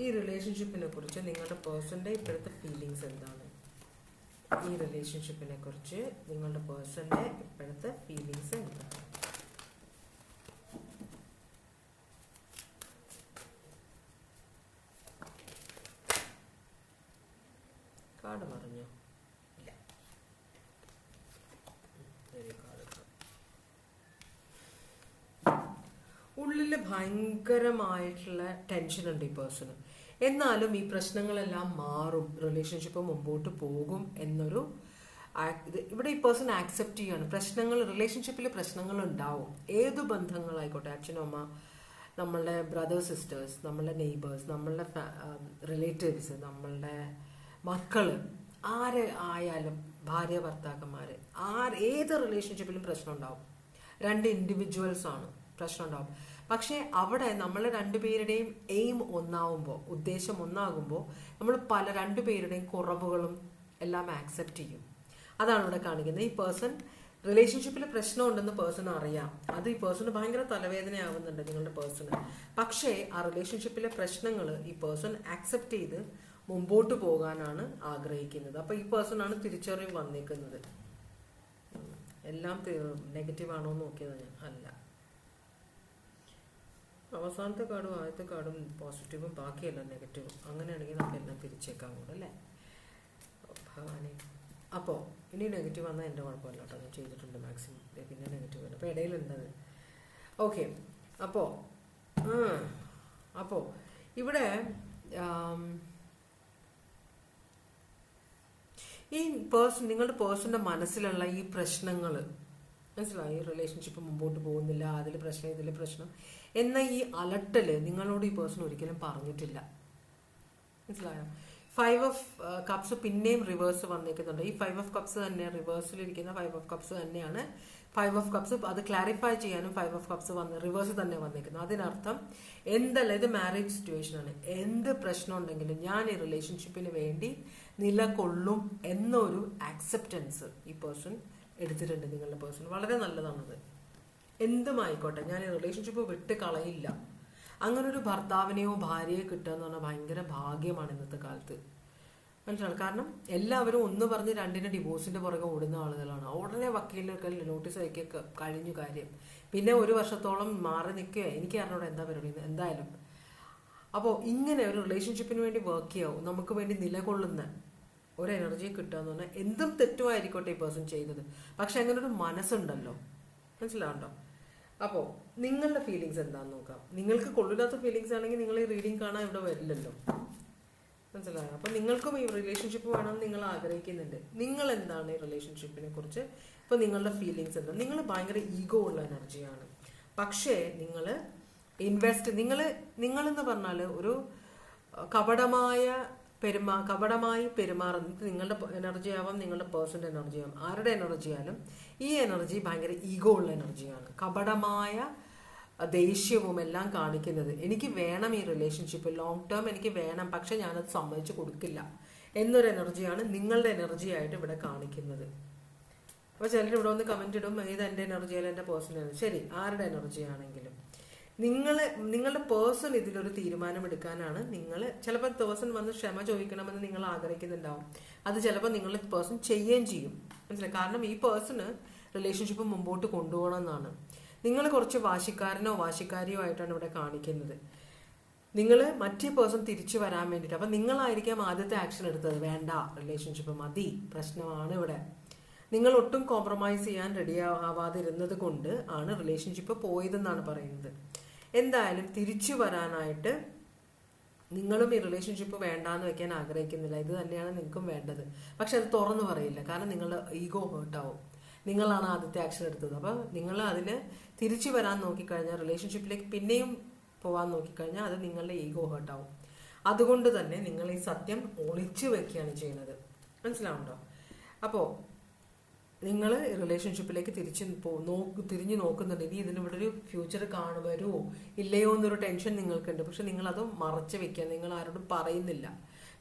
ഈ റിലേഷൻഷിപ്പിനെ കുറിച്ച് നിങ്ങളുടെ പേഴ്സന്റെ ഇപ്പോഴത്തെ ഫീലിങ്സ് എന്താണ്? ഈ റിലേഷൻഷിപ്പിനെ കുറിച്ച് നിങ്ങളുടെ പേഴ്സന്റെ ഇപ്പോഴത്തെ ഫീലിങ്സ് എന്താണ്? കാർഡ് പറഞ്ഞോ? ഇല്ല. ഉള്ളില് ഭയങ്കരമായിട്ടുള്ള ടെൻഷൻ ഉണ്ട് ഈ പേഴ്സണ്. എന്നാലും ഈ പ്രശ്നങ്ങളെല്ലാം മാറും, റിലേഷൻഷിപ്പ് മുമ്പോട്ട് പോകും എന്നൊരു ഇവിടെ ഈ പേഴ്സൺ ആക്സെപ്റ്റ് ചെയ്യാണ്. റിലേഷൻഷിപ്പിൽ പ്രശ്നങ്ങൾ ഉണ്ടാവും. ഏതു ബന്ധങ്ങളായിക്കോട്ടെ, അച്ഛനും അമ്മ, നമ്മളുടെ ബ്രദേഴ്സ് സിസ്റ്റേഴ്സ്, നമ്മളുടെ നെയ്ബേഴ്സ്, നമ്മളുടെ റിലേറ്റീവ്സ്, നമ്മളുടെ മക്കള്, ആര് ആയാലും, ഭാര്യ ഭർത്താക്കന്മാര്, ഏത് റിലേഷൻഷിപ്പിലും പ്രശ്നം ഉണ്ടാവും. രണ്ട് ഇൻഡിവിജ്വൽസ് ആണ്, പ്രശ്നം ഉണ്ടാവും. പക്ഷെ അവിടെ നമ്മൾ രണ്ടുപേരുടെയും എയിം ഒന്നാവുമ്പോൾ, ഉദ്ദേശം ഒന്നാകുമ്പോൾ, നമ്മൾ രണ്ടുപേരുടെയും കുറവുകളും എല്ലാം ആക്സെപ്റ്റ് ചെയ്യും. അതാണ് ഇവിടെ കാണിക്കുന്നത്. ഈ പേഴ്സൺ റിലേഷൻഷിപ്പിൽ പ്രശ്നമുണ്ടെന്ന് പേഴ്സൺ അറിയാം. അത് ഈ പേഴ്സണ് ഭയങ്കര തലവേദനയാവുന്നുണ്ട് നിങ്ങളുടെ പേഴ്സണ്. പക്ഷേ ആ റിലേഷൻഷിപ്പിലെ പ്രശ്നങ്ങൾ ഈ പേഴ്സൺ ആക്സെപ്റ്റ് ചെയ്ത് മുമ്പോട്ട് പോകാനാണ് ആഗ്രഹിക്കുന്നത്. അപ്പൊ ഈ പേഴ്സൺ ആണ് തിരിച്ചറിവ് വന്നേക്കുന്നത്. എല്ലാം നെഗറ്റീവ് ആണോ എന്ന് നോക്കിയതാണ് ഞാൻ. അല്ല, അവസാനത്തെ കാർഡും ആദ്യത്തെ കാർഡും പോസിറ്റീവും ബാക്കിയെല്ലാം നെഗറ്റീവും. അങ്ങനെയാണെങ്കിൽ നമുക്ക് എല്ലാം തിരിച്ചേക്കാൻ കൂടെ അല്ലേ ഭഗവാനെ. അപ്പോൾ ഇനി നെഗറ്റീവ് വന്നാൽ എൻ്റെ കുഴപ്പമില്ല കേട്ടോ, ഞാൻ ചെയ്തിട്ടുണ്ട് മാക്സിമം. പിന്നെ നെഗറ്റീവ് വരും, അപ്പോൾ ഇടയിലുണ്ടത്. ഓക്കെ. അപ്പോൾ ഇവിടെ ഈ നിങ്ങളുടെ പേഴ്സന്റെ മനസ്സിലുള്ള ഈ പ്രശ്നങ്ങൾ മനസ്സിലായി. ഈ റിലേഷൻഷിപ്പ് മുമ്പോട്ട് പോകുന്നില്ല, അതിൽ പ്രശ്നം, ഇതിൽ പ്രശ്നം എന്ന ഈ അലട്ടല് നിങ്ങളോട് ഈ പേഴ്സൺ ഒരിക്കലും പറഞ്ഞിട്ടില്ല. മനസ്സിലായോ? 5 ഓഫ് കപ്സ് പിന്നെയും റിവേഴ്സ് വന്നിരിക്കുന്നുണ്ട്. ഈ 5 ഓഫ് കപ്സ് തന്നെ റിവേഴ്സിലിരിക്കുന്ന 5 ഓഫ് കപ്സ് തന്നെയാണ്. 5 ഓഫ് കപ്സ് അത് ക്ലാരിഫൈ ചെയ്യാനും 5 ഓഫ് കപ്സ് റിവേഴ്സ് തന്നെ വന്നിരിക്കുന്നു. അതിനർത്ഥം എന്തല്ല, ഇത് മാരേജ് സിറ്റുവേഷൻ ആണ്. എന്ത് പ്രശ്നം ഉണ്ടെങ്കിലും ഞാൻ ഈ റിലേഷൻഷിപ്പിന് വേണ്ടി നിലകൊള്ളും എന്നൊരു ആക്സെപ്റ്റൻസ് ഈ പേഴ്സൺ എടുത്തിട്ടുണ്ട്. നിങ്ങളുടെ പേഴ്സൺ വളരെ നല്ലതാണത്. എന്തുമായിക്കോട്ടെ, ഞാൻ ഈ റിലേഷൻഷിപ്പ് വിട്ട് കളയില്ല. അങ്ങനെ ഒരു ഭർത്താവിനെയോ ഭാര്യയോ കിട്ടുക എന്ന് പറഞ്ഞാൽ ഭയങ്കര ഭാഗ്യമാണ് ഇന്നത്തെ കാലത്ത്. മനസ്സിലാണ്? കാരണം എല്ലാവരും ഒന്ന് പറഞ്ഞ് രണ്ടിന് ഡിവോഴ്സിന്റെ പുറകെ ഓടുന്ന ആളുകളാണ്. ഉടനെ വക്കീലൊക്കെ നോട്ടീസ് അയക്കുക, കഴിഞ്ഞു കാര്യം. പിന്നെ 1 വർഷത്തോളം മാറി നിൽക്കുക. എനിക്ക് അറിഞ്ഞോടെ എന്താ പരിപാടി എന്തായാലും. അപ്പോൾ ഇങ്ങനെ ഒരു റിലേഷൻഷിപ്പിന് വേണ്ടി വർക്ക് ചെയ്യാവും, നമുക്ക് വേണ്ടി നിലകൊള്ളുന്ന ഒരു എനർജി കിട്ടുക എന്ന് പറഞ്ഞാൽ എന്തും തെറ്റുമായിരിക്കോട്ടെ ഈ പേഴ്സൺ ചെയ്തത്, പക്ഷെ അങ്ങനെ ഒരു മനസ്സുണ്ടല്ലോ, മനസ്സിലാവുണ്ടോ? അപ്പോൾ നിങ്ങളുടെ ഫീലിങ്സ് എന്താണെന്ന് നോക്കാം. നിങ്ങൾക്ക് കൊള്ളില്ലാത്ത ഫീലിങ്സ് ആണെങ്കിൽ നിങ്ങൾ ഈ റീഡിങ് കാണാൻ ഇവിടെ വരില്ലല്ലോ. മനസ്സിലായോ? അപ്പൊ നിങ്ങൾക്കും ഈ റിലേഷൻഷിപ്പ് വേണമെന്ന് നിങ്ങൾ ആഗ്രഹിക്കുന്നുണ്ട്. നിങ്ങൾ എന്താണ് ഈ റിലേഷൻഷിപ്പിനെ കുറിച്ച് ഇപ്പൊ നിങ്ങളുടെ ഫീലിങ്സ് എന്താ? നിങ്ങൾ ഭയങ്കര ഈഗോ ഉള്ള എനർജിയാണ്. പക്ഷേ നിങ്ങളെന്ന് പറഞ്ഞാൽ ഒരു കപടമായി പെരുമാറുന്നത് നിങ്ങളുടെ എനർജി ആവാം, നിങ്ങളുടെ പേഴ്സന്റെ എനർജി ആവാം, ആരുടെ എനർജി ആയാലും ഈ എനർജി ഭയങ്കര ഈഗോ ഉള്ള എനർജിയാണ്. കപടമായ ദേഷ്യവും എല്ലാം കാണിക്കുന്നത്. എനിക്ക് വേണം ഈ റിലേഷൻഷിപ്പ്, ലോങ് ടേം എനിക്ക് വേണം, പക്ഷെ ഞാനത് സമ്മതിച്ചു കൊടുക്കില്ല എന്നൊരു എനർജിയാണ് നിങ്ങളുടെ എനർജി ആയിട്ട് ഇവിടെ കാണിക്കുന്നത്. അപ്പൊ ചിലർ ഇവിടെ ഒന്ന് കമന്റ് ഇടും, ഇത് എന്റെ എനർജി അല്ല എന്റെ പേഴ്സണൽ എനർജി. ശരി, ആരുടെ എനർജി ആണെങ്കിലും നിങ്ങളുടെ പേഴ്സൺ ഇതിലൊരു തീരുമാനം എടുക്കാനാണ്. നിങ്ങൾ ചിലപ്പോൾ പേഴ്സൺ വന്ന് ക്ഷമ ചോദിക്കണമെന്ന് നിങ്ങൾ ആഗ്രഹിക്കുന്നുണ്ടാവും. അത് ചിലപ്പോൾ നിങ്ങളുടെ പേഴ്സൺ ചെയ്യുകയും ചെയ്യും. മനസ്സിലായി? കാരണം ഈ പേഴ്സണ് റിലേഷൻഷിപ്പ് മുമ്പോട്ട് കൊണ്ടുപോകണം എന്നാണ്. നിങ്ങൾ കുറച്ച് വാശിക്കാരനോ വാശിക്കാരിയോ ആയിട്ടാണ് ഇവിടെ കാണിക്കുന്നത്. നിങ്ങൾ മറ്റേ പേഴ്സൺ തിരിച്ചു വരാൻ വേണ്ടിയിട്ട്. അപ്പൊ നിങ്ങളായിരിക്കാം ആദ്യത്തെ ആക്ഷൻ എടുത്തത്. വേണ്ട, റിലേഷൻഷിപ്പ് മതി, പ്രശ്നമാണ് ഇവിടെ. നിങ്ങൾ ഒട്ടും കോംപ്രമൈസ് ചെയ്യാൻ റെഡി ആവാതിരുന്നത് കൊണ്ട് ആണ് റിലേഷൻഷിപ്പ് പോയതെന്നാണ് പറയുന്നത്. എന്തായാലും തിരിച്ചു വരാനായിട്ട് നിങ്ങളും ഈ റിലേഷൻഷിപ്പ് വേണ്ടാന്ന് വെക്കാൻ ആഗ്രഹിക്കുന്നില്ല. ഇത് തന്നെയാണ് നിങ്ങൾക്കും വേണ്ടത്. പക്ഷെ അത് തുറന്നു പറയില്ല. കാരണം നിങ്ങളുടെ ഈഗോ ഹേർട്ടാവും. നിങ്ങളാണ് ആദ്യത്തെ ആക്ഷൻ എടുത്തത്. അപ്പൊ നിങ്ങൾ അതിന് തിരിച്ചു വരാൻ നോക്കിക്കഴിഞ്ഞാൽ, റിലേഷൻഷിപ്പിലേക്ക് പിന്നെയും പോവാൻ നോക്കിക്കഴിഞ്ഞാൽ അത് നിങ്ങളുടെ ഈഗോ ഹേർട്ടാവും. അതുകൊണ്ട് തന്നെ നിങ്ങൾ ഈ സത്യം ഒളിച്ചു വെക്കുകയാണ് ചെയ്യുന്നത്. മനസ്സിലാവുണ്ടോ? അപ്പോ നിങ്ങൾ റിലേഷൻഷിപ്പിലേക്ക് തിരിഞ്ഞു നോക്കുന്നുണ്ട്. ഇനി ഇതിനിവിടെ ഒരു ഫ്യൂച്ചർ വരുമോ ഇല്ലയോ എന്നൊരു ടെൻഷൻ നിങ്ങൾക്കുണ്ട്. പക്ഷെ നിങ്ങൾ അത് മറച്ചു വെക്കുക, നിങ്ങൾ ആരോടും പറയുന്നില്ല.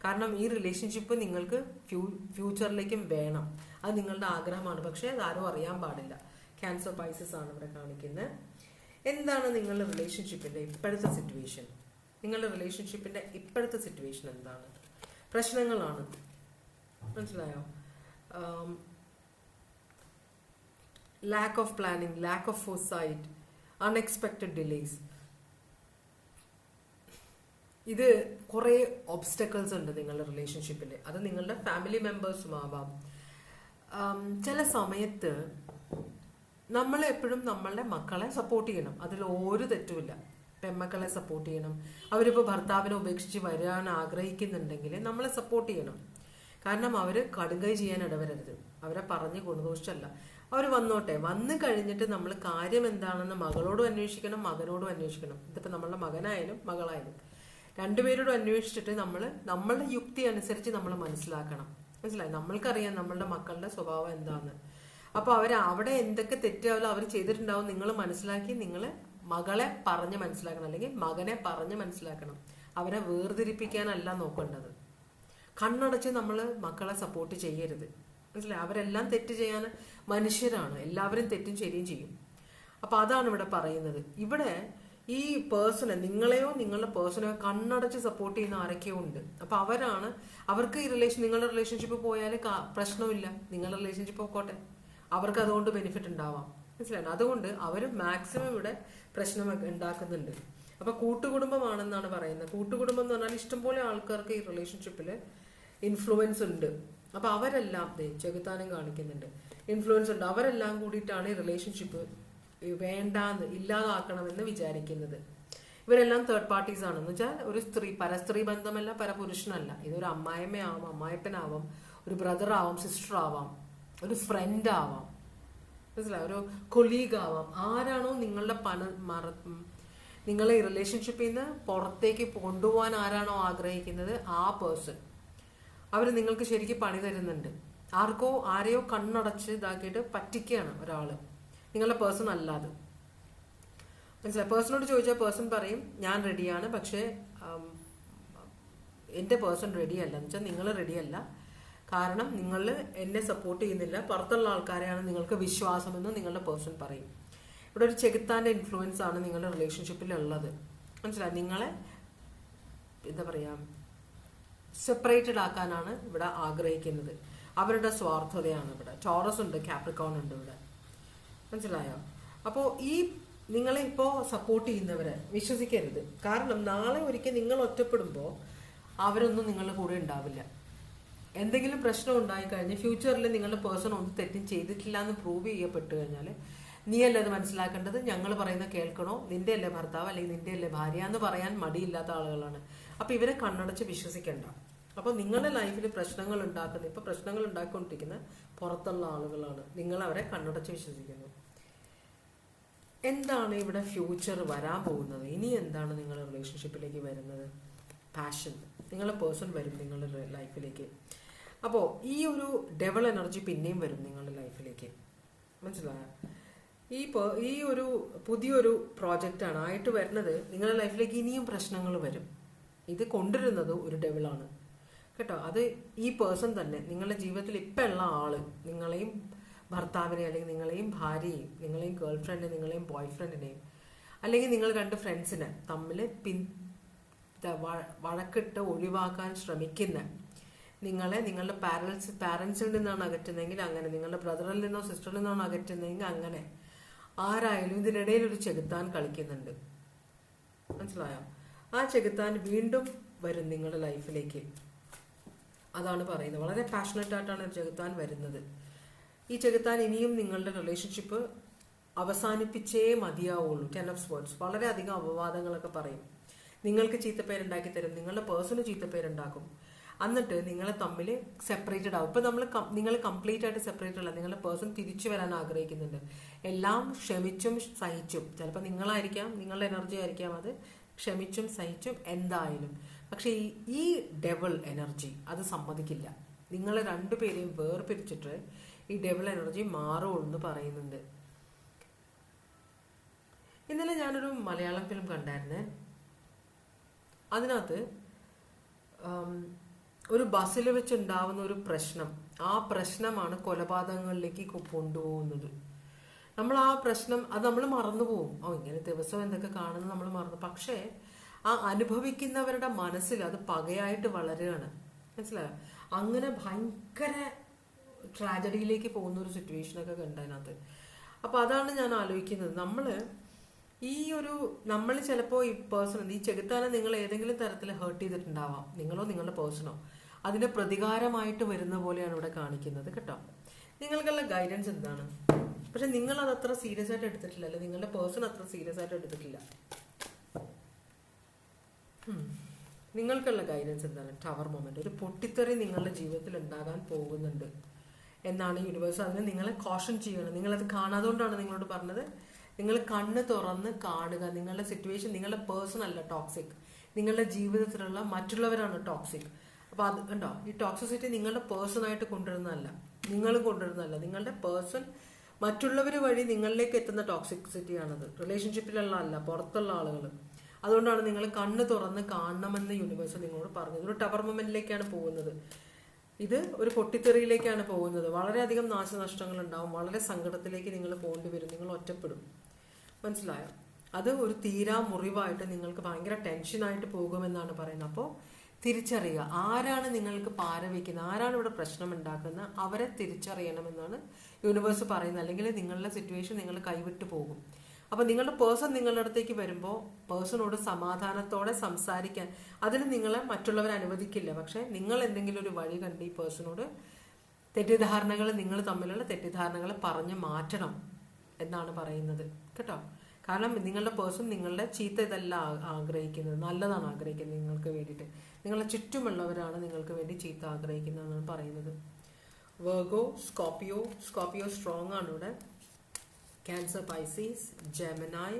കാരണം ഈ റിലേഷൻഷിപ്പ് നിങ്ങൾക്ക് ഫ്യൂച്ചറിലേക്കും വേണം. അത് നിങ്ങളുടെ ആഗ്രഹമാണ്. പക്ഷെ അത് ആരും അറിയാൻ പാടില്ല. ക്യാൻസർ പൈസസ് ആണ് ഇവിടെ കാണിക്കുന്നത്. എന്താണ് നിങ്ങളുടെ റിലേഷൻഷിപ്പിന്റെ ഇപ്പോഴത്തെ സിറ്റുവേഷൻ? നിങ്ങളുടെ റിലേഷൻഷിപ്പിന്റെ ഇപ്പോഴത്തെ സിറ്റുവേഷൻ എന്താണ്? പ്രശ്നങ്ങളാണ്. മനസ്സിലായോ? Lack of planning, lack of foresight, unexpected delays. ഇത് കുറെ ഒബ്സ്റ്റക്കിൾസ് ഉണ്ട് നിങ്ങളുടെ റിലേഷൻഷിപ്പിൽ. അത് നിങ്ങളുടെ ഫാമിലി മെമ്പേഴ്സും ആവാം. ചില സമയത്ത് നമ്മൾ എപ്പോഴും നമ്മളുടെ മക്കളെ സപ്പോർട്ട് ചെയ്യണം. അതിൽ ഒരു തെറ്റുമില്ല. പെമ്മക്കളെ സപ്പോർട്ട് ചെയ്യണം. അവരിപ്പോൾ ഭർത്താവിനെ ഉപേക്ഷിച്ച് വരാൻ ആഗ്രഹിക്കുന്നുണ്ടെങ്കിൽ നമ്മളെ സപ്പോർട്ട് ചെയ്യണം. കാരണം അവര് കടുകൈ ചെയ്യാൻ ഇടവരരുത്. അവരെ പറഞ്ഞ് ഗുണദോഷമല്ല. അവർ വന്നോട്ടെ. വന്നു കഴിഞ്ഞിട്ട് നമ്മൾ കാര്യം എന്താണെന്ന് മകളോടും അന്വേഷിക്കണം, മകനോടും അന്വേഷിക്കണം. ഇതിപ്പോ നമ്മളുടെ മകനായാലും മകളായാലും രണ്ടുപേരോടും അന്വേഷിച്ചിട്ട് നമ്മളുടെ യുക്തി അനുസരിച്ച് നമ്മൾ മനസ്സിലാക്കണം. മനസ്സിലായി? നമ്മൾക്കറിയാം നമ്മളുടെ മക്കളുടെ സ്വഭാവം എന്താന്ന്. അപ്പൊ അവിടെ എന്തൊക്കെ തെറ്റാവല്ലോ അവർ ചെയ്തിട്ടുണ്ടാവും നിങ്ങൾ മനസ്സിലാക്കി നിങ്ങൾ മകളെ പറഞ്ഞ് മനസ്സിലാക്കണം, അല്ലെങ്കിൽ മകനെ പറഞ്ഞ് മനസ്സിലാക്കണം. അവരെ വേർതിരിപ്പിക്കാനല്ല നോക്കേണ്ടത്. കണ്ണടച്ച് നമ്മൾ മക്കളെ സപ്പോർട്ട് ചെയ്യരുത്. മനസ്സിലായി? അവരെല്ലാം തെറ്റ് ചെയ്യാൻ മനുഷ്യരാണ്. എല്ലാവരും തെറ്റും ശരിയും ചെയ്യും. അപ്പൊ അതാണ് ഇവിടെ പറയുന്നത്. ഇവിടെ ഈ പേഴ്സണെ, നിങ്ങളെയോ നിങ്ങളുടെ പേഴ്സണെയോ കണ്ണടച്ച് സപ്പോർട്ട് ചെയ്യുന്ന ആരൊക്കെയോ ഉണ്ട്. അപ്പൊ അവർക്ക് ഈ നിങ്ങളുടെ റിലേഷൻഷിപ്പ് പോയാൽ പ്രശ്നമില്ല. നിങ്ങളുടെ റിലേഷൻഷിപ്പ് പോക്കോട്ടെ, അവർക്ക് അതുകൊണ്ട് ബെനിഫിറ്റ് ഉണ്ടാവാം. മനസ്സിലായി? അതുകൊണ്ട് അവർ മാക്സിമം ഇവിടെ പ്രശ്നം ഉണ്ടാക്കുന്നുണ്ട്. അപ്പൊ കൂട്ടുകുടുംബമാണെന്നാണ് പറയുന്നത്. കൂട്ടുകുടുംബം എന്ന് പറഞ്ഞാൽ ഇഷ്ടംപോലെ ആൾക്കാർക്ക് ഈ റിലേഷൻഷിപ്പില് ഇൻഫ്ലുവൻസ് ഉണ്ട്. അപ്പൊ അവരെല്ലാം ചെകുത്താനും കാണിക്കുന്നുണ്ട്, ഇൻഫ്ലുവൻസ് ഉണ്ട്. അവരെല്ലാം കൂടിയിട്ടാണ് ഈ റിലേഷൻഷിപ്പ് വേണ്ടാന്ന് ഇല്ലാതാക്കണമെന്ന് വിചാരിക്കുന്നത്. ഇവരെല്ലാം തേർഡ് പാർട്ടീസ് ആണെന്ന് വെച്ചാൽ ഒരു പരസ്ത്രീ ബന്ധമല്ല, പരപുരുഷനല്ല. ഇതൊരു അമ്മായിമ്മയാവാം, അമ്മായിപ്പനാവാം, ഒരു ബ്രദർ ആവാം, സിസ്റ്റർ ആവാം, ഒരു ഫ്രണ്ട് ആവാം, മനസ്സിലായി? ഒരു കൊളീഗ് ആവാം. ആരാണോ നിങ്ങളെ ഈ റിലേഷൻഷിപ്പിൽ നിന്ന് പുറത്തേക്ക് കൊണ്ടുപോകാൻ ആരാണോ ആഗ്രഹിക്കുന്നത് ആ പേഴ്സൺ അവർ നിങ്ങൾക്ക് ശരിക്കും പണി തരുന്നുണ്ട്. ആരെയോ കണ്ണടച്ച് ഇതാക്കിയിട്ട് പറ്റിക്കുകയാണ് ഒരാള്, നിങ്ങളുടെ പേഴ്സൺ അല്ലാതെ. മനസ്സിലായി? പേഴ്സണോട് ചോദിച്ചാൽ പേഴ്സൺ പറയും ഞാൻ റെഡിയാണ്, പക്ഷേ എന്റെ പേഴ്സൺ റെഡിയല്ല. എന്ന് വെച്ചാൽ നിങ്ങൾ റെഡിയല്ല, കാരണം നിങ്ങൾ എന്നെ സപ്പോർട്ട് ചെയ്യുന്നില്ല, പുറത്തുള്ള ആൾക്കാരെയാണ് നിങ്ങൾക്ക് വിശ്വാസമെന്ന് നിങ്ങളുടെ പേഴ്സൺ പറയും. ഇവിടെ ഒരു ചെകുത്താന്റെ ഇൻഫ്ലുവൻസ് ആണ് നിങ്ങളുടെ റിലേഷൻഷിപ്പിൽ ഉള്ളത്. മനസ്സിലായി? നിങ്ങളെ എന്താ പറയാ സെപ്പറേറ്റഡ് ആക്കാനാണ് ഇവിടെ ആഗ്രഹിക്കുന്നത്. അവരുടെ സ്വാർത്ഥതയാണ് ഇവിടെ. ടോറസ് ഉണ്ട്, കാപ്രിക്കോൺ ഉണ്ട് ഇവിടെ. മനസ്സിലായോ? അപ്പോൾ ഈ നിങ്ങളെ ഇപ്പോ സപ്പോർട്ട് ചെയ്യുന്നവരെ വിശ്വസിക്കരുത്. കാരണം നാളെ ഒരിക്കൽ നിങ്ങൾ ഒറ്റപ്പെടുമ്പോൾ അവരൊന്നും നിങ്ങളുടെ കൂടെ ഉണ്ടാവില്ല. എന്തെങ്കിലും പ്രശ്നം ഉണ്ടായി കഴിഞ്ഞ് ഫ്യൂച്ചറിൽ നിങ്ങളുടെ പേഴ്സൺ ഒന്നും തെറ്റും ചെയ്തിട്ടില്ല എന്ന് പ്രൂവ് ചെയ്യപ്പെട്ടു കഴിഞ്ഞാൽ നീയല്ലേ അത് മനസ്സിലാക്കേണ്ടത്, ഞങ്ങൾ പറയുന്ന കേൾക്കണോ, നിന്റെ അല്ലേ ഭർത്താവ് അല്ലെങ്കിൽ നിന്റെ അല്ലേ ഭാര്യ എന്ന് പറയാൻ മടിയില്ലാത്ത ആളുകളാണ്. അപ്പൊ ഇവരെ കണ്ണടച്ച് വിശ്വസിക്കണ്ട. അപ്പൊ നിങ്ങളുടെ ലൈഫിൽ പ്രശ്നങ്ങൾ ഉണ്ടാക്കുന്ന, ഇപ്പൊ പ്രശ്നങ്ങൾ ഉണ്ടാക്കിക്കൊണ്ടിരിക്കുന്ന പുറത്തുള്ള ആളുകളാണ്. നിങ്ങൾ അവരെ കണ്ണടച്ച് വിശ്വസിക്കുന്നു. എന്താണ് ഇവിടെ ഫ്യൂച്ചർ വരാൻ പോകുന്നത്? ഇനി എന്താണ് നിങ്ങളുടെ റിലേഷൻഷിപ്പിലേക്ക് വരുന്നത്? പാഷൻ, നിങ്ങളുടെ പേഴ്സൺ വരും നിങ്ങളുടെ ലൈഫിലേക്ക്. അപ്പോൾ ഈ ഒരു ഡെവൽ എനർജി പിന്നെയും വരും നിങ്ങളുടെ ലൈഫിലേക്ക്. മനസ്സിലായോ? ഈ ഒരു പുതിയൊരു പ്രോജക്റ്റാണ് ആയിട്ട് വരുന്നത്. നിങ്ങളുടെ ലൈഫിലേക്ക് ഇനിയും പ്രശ്നങ്ങൾ വരും. ഇത് കൊണ്ടുവരുന്നത് ഒരു ഡെവിളാണ് കേട്ടോ. അത് ഈ പേഴ്സൺ തന്നെ നിങ്ങളുടെ ജീവിതത്തിൽ ഇപ്പം ഉള്ള ആള്, നിങ്ങളെയും ഭർത്താവിനെ അല്ലെങ്കിൽ നിങ്ങളെയും ഭാര്യയെയും നിങ്ങളെയും ഗേൾ ഫ്രണ്ടിനെയും നിങ്ങളെയും ബോയ് ഫ്രണ്ടിനെയും അല്ലെങ്കിൽ നിങ്ങൾ രണ്ട് ഫ്രണ്ട്സിനെ തമ്മിൽ വഴക്കിട്ട് ഒഴിവാക്കാൻ ശ്രമിക്കുന്ന, നിങ്ങളുടെ പാരൻസിൽ നിന്നാണ് അകറ്റുന്നതെങ്കിൽ അങ്ങനെ, നിങ്ങളുടെ ബ്രദറിൽ നിന്നോ സിസ്റ്ററിൽ നിന്നോ അകറ്റുന്നതെങ്കിൽ അങ്ങനെ, ആരായാലും ഇതിനിടയിൽ ഒരു ചെകുത്താൻ കളിക്കുന്നുണ്ട്. മനസ്സിലായോ? ആ ചെകുത്താൻ വീണ്ടും വരും നിങ്ങളുടെ ലൈഫിലേക്ക്. അതാണ് പറയുന്നത്. വളരെ പാഷനറ്റ് ആയിട്ടാണ് ചെകുത്താൻ വരുന്നത്. ഈ ചെകുത്താൻ ഇനിയും നിങ്ങളുടെ റിലേഷൻഷിപ്പ് അവസാനിപ്പിച്ചേ മതിയാവുള്ളൂ. 10 of Swords വളരെയധികം അപവാദങ്ങളൊക്കെ പറയും. നിങ്ങൾക്ക് ചീത്തപ്പേരുണ്ടാക്കി തരും, നിങ്ങളുടെ പേഴ്സണ് ചീത്തപ്പേരുണ്ടാക്കും. എന്നിട്ട് നിങ്ങളെ തമ്മിൽ സെപ്പറേറ്റഡ് ആവും. ഇപ്പൊ നിങ്ങൾ കംപ്ലീറ്റ് ആയിട്ട് സെപ്പറേറ്റ് അല്ല, നിങ്ങളുടെ പേഴ്സൺ തിരിച്ചു വരാൻ ആഗ്രഹിക്കുന്നുണ്ട്. എല്ലാം ക്ഷമിച്ചും സഹിച്ചും, ചിലപ്പോൾ നിങ്ങളായിരിക്കാം, നിങ്ങളുടെ എനർജി ആയിരിക്കാം അത്, ക്ഷമിച്ചും സഹിച്ചും എന്തായാലും. പക്ഷെ ഈ ഡെവൽ എനർജി അത് സമ്മതിക്കില്ല. നിങ്ങളെ രണ്ടുപേരെയും വേർപിരിച്ചിട്ട് ഈ ഡെവൽ എനർജി മാറുള്ളൂ എന്ന് പറയുന്നുണ്ട്. ഇന്നലെ ഞാനൊരു മലയാളം ഫിലിം കണ്ടായിരുന്നേ. അതിനകത്ത് ഒരു ബസ്സിൽ വെച്ചുണ്ടാവുന്ന ഒരു പ്രശ്നം, ആ പ്രശ്നമാണ് കൊലപാതകങ്ങളിലേക്ക് കൊണ്ടുപോകുന്നത്. നമ്മൾ ആ പ്രശ്നം അത് നമ്മൾ മറന്നുപോകും. ഇങ്ങനെ ദിവസം എന്തൊക്കെ കാണുന്നത് നമ്മൾ മറന്നു. പക്ഷേ ആ അനുഭവിക്കുന്നവരുടെ മനസ്സിൽ അത് പകയായിട്ട് വളരുകയാണ്. മനസ്സിലായോ? അങ്ങനെ ഭയങ്കര ട്രാജഡിയിലേക്ക് പോകുന്ന ഒരു സിറ്റുവേഷനൊക്കെ കണ്ടതിനകത്ത്. അപ്പൊ അതാണ് ഞാൻ ആലോചിക്കുന്നത്. നമ്മൾ ചിലപ്പോൾ ഈ പേഴ്സൺ, ഈ ചെകുത്താനെ നിങ്ങൾ ഏതെങ്കിലും തരത്തിൽ ഹേർട്ട് ചെയ്തിട്ടുണ്ടാവാം, നിങ്ങളോ നിങ്ങളുടെ പേഴ്സണോ. അതിന്റെ പ്രതികാരമായിട്ട് വരുന്ന പോലെയാണ് ഇവിടെ കാണിക്കുന്നത് കേട്ടോ. നിങ്ങൾക്കുള്ള ഗൈഡൻസ് എന്താണ്? പക്ഷെ നിങ്ങൾ അത് അത്ര സീരിയസ് ആയിട്ട് എടുത്തിട്ടില്ല, അല്ലെ നിങ്ങളുടെ പേഴ്സൺ അത്ര സീരിയസ് ആയിട്ട് എടുത്തിട്ടില്ല. നിങ്ങൾക്കുള്ള ഗൈഡൻസ് എന്താണ്? ടവർ മൊമെന്റ്, ഒരു പൊട്ടിത്തെറി നിങ്ങളുടെ ജീവിതത്തിൽ ഉണ്ടാകാൻ പോകുന്നുണ്ട് എന്നാണ് യൂണിവേഴ്സ്. അതിന് നിങ്ങളെ കോഷൻ ചെയ്യണം. നിങ്ങളത് കാണാതുകൊണ്ടാണ് നിങ്ങളോട് പറഞ്ഞത്. നിങ്ങൾ കണ്ണ് തുറന്ന് കാണുക. നിങ്ങളുടെ സിറ്റുവേഷൻ, നിങ്ങളുടെ പേഴ്സൺ അല്ല ടോക്സിക്, നിങ്ങളുടെ ജീവിതത്തിലുള്ള മറ്റുള്ളവരാണ് ടോക്സിക്. അപ്പൊ അത് കണ്ടോ, ഈ ടോക്സിസിറ്റി നിങ്ങളുടെ പേഴ്സൺ ആയിട്ട് കൊണ്ടുവരുന്നതല്ല, നിങ്ങൾ കൊണ്ടുവരുന്നതല്ല. നിങ്ങളുടെ പേഴ്സൺ മറ്റുള്ളവർ വഴി നിങ്ങളിലേക്ക് എത്തുന്ന ടോക്സിസിറ്റിയാണത്. റിലേഷൻഷിപ്പിലുള്ള അല്ല, പുറത്തുള്ള ആളുകൾ. അതുകൊണ്ടാണ് നിങ്ങൾ കണ്ണ് തുറന്ന് കാണണമെന്ന് യൂണിവേഴ്സ് നിങ്ങളോട് പറഞ്ഞത്. ഒരു ടവർ മൊമെന്റിലേക്കാണ് പോകുന്നത്. ഇത് ഒരു പൊട്ടിത്തെറിയിലേക്കാണ് പോകുന്നത്. വളരെയധികം നാശനഷ്ടങ്ങൾ ഉണ്ടാവും. വളരെ സങ്കടത്തിലേക്ക് നിങ്ങൾ പോകേണ്ടി വരും. നിങ്ങൾ ഒറ്റപ്പെടും. മനസ്സിലായോ? അത് ഒരു തീരാ മുറിവായിട്ട് നിങ്ങൾക്ക് ഭയങ്കര ടെൻഷനായിട്ട് പോകുമെന്നാണ് പറയുന്നത്. അപ്പോൾ തിരിച്ചറിയുക, ആരാണ് നിങ്ങൾക്ക് പാര വയ്ക്കുന്നത്, ആരാണ് ഇവിടെ പ്രശ്നം ഉണ്ടാക്കുന്നത്, അവരെ തിരിച്ചറിയണമെന്നാണ് യൂണിവേഴ്സ് പറയുന്നത്. അല്ലെങ്കിൽ നിങ്ങളുടെ സിറ്റുവേഷൻ നിങ്ങൾ കൈവിട്ടു പോകും. അപ്പൊ നിങ്ങളുടെ പേഴ്സൺ നിങ്ങളുടെ അടുത്തേക്ക് വരുമ്പോൾ പേഴ്സണോട് സമാധാനത്തോടെ സംസാരിക്കാൻ, അതിന് നിങ്ങളെ മറ്റുള്ളവർ അനുവദിക്കില്ല. പക്ഷെ നിങ്ങൾ എന്തെങ്കിലും ഒരു വഴി കണ്ട് ഈ പേഴ്സണോട് നിങ്ങൾ തമ്മിലുള്ള തെറ്റിദ്ധാരണകളെ പറഞ്ഞു മാറ്റണം എന്നാണ് പറയുന്നത് കേട്ടോ. കാരണം നിങ്ങളുടെ പേഴ്സൺ നിങ്ങളുടെ ചീത്ത ഇതല്ല ആഗ്രഹിക്കുന്നത്, നല്ലതാണ് ആഗ്രഹിക്കുന്നത് നിങ്ങൾക്ക് വേണ്ടിയിട്ട്. നിങ്ങളുടെ ചുറ്റുമുള്ളവരാണ് നിങ്ങൾക്ക് വേണ്ടി ചീത്ത ആഗ്രഹിക്കുന്നതെന്നാണ് പറയുന്നത്. വെർഗോ, സ്കോർപിയോ സ്ട്രോങ് ആണ് ഇവിടെ. Cancer, Pisces, Gemini,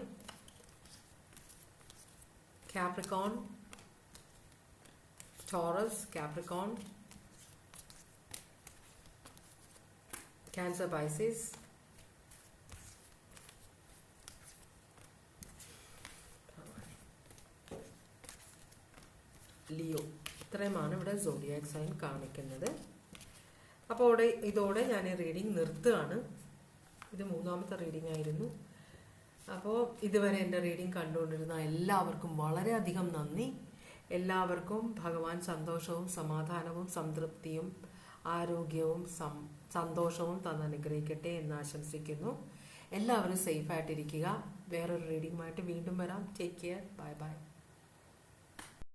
Capricorn, Taurus, Capricorn, Cancer, Pisces, Leo. ഇത്രയുമാണ് ഇവിടെ സോഡിയാക് സൈൻ കാണിക്കുന്നത്. അപ്പോൾ ഇതോടെ ഞാൻ ഈ റീഡിംഗ് നിർത്തുകയാണ്. ഇത് 3ാമത്തെ റീഡിംഗ് ആയിരുന്നു. അപ്പോൾ ഇതുവരെ എൻ്റെ റീഡിംഗ് കണ്ടുകൊണ്ടിരുന്ന എല്ലാവർക്കും വളരെയധികം നന്ദി. എല്ലാവർക്കും ഭഗവാൻ സന്തോഷവും സമാധാനവും സംതൃപ്തിയും ആരോഗ്യവും സന്തോഷവും തന്നനുഗ്രഹിക്കട്ടെ എന്ന് ആശംസിക്കുന്നു. എല്ലാവരും സേഫായിട്ടിരിക്കുക. വേറൊരു റീഡിംഗുമായിട്ട് വീണ്ടും വരാം. Take care. Bye bye.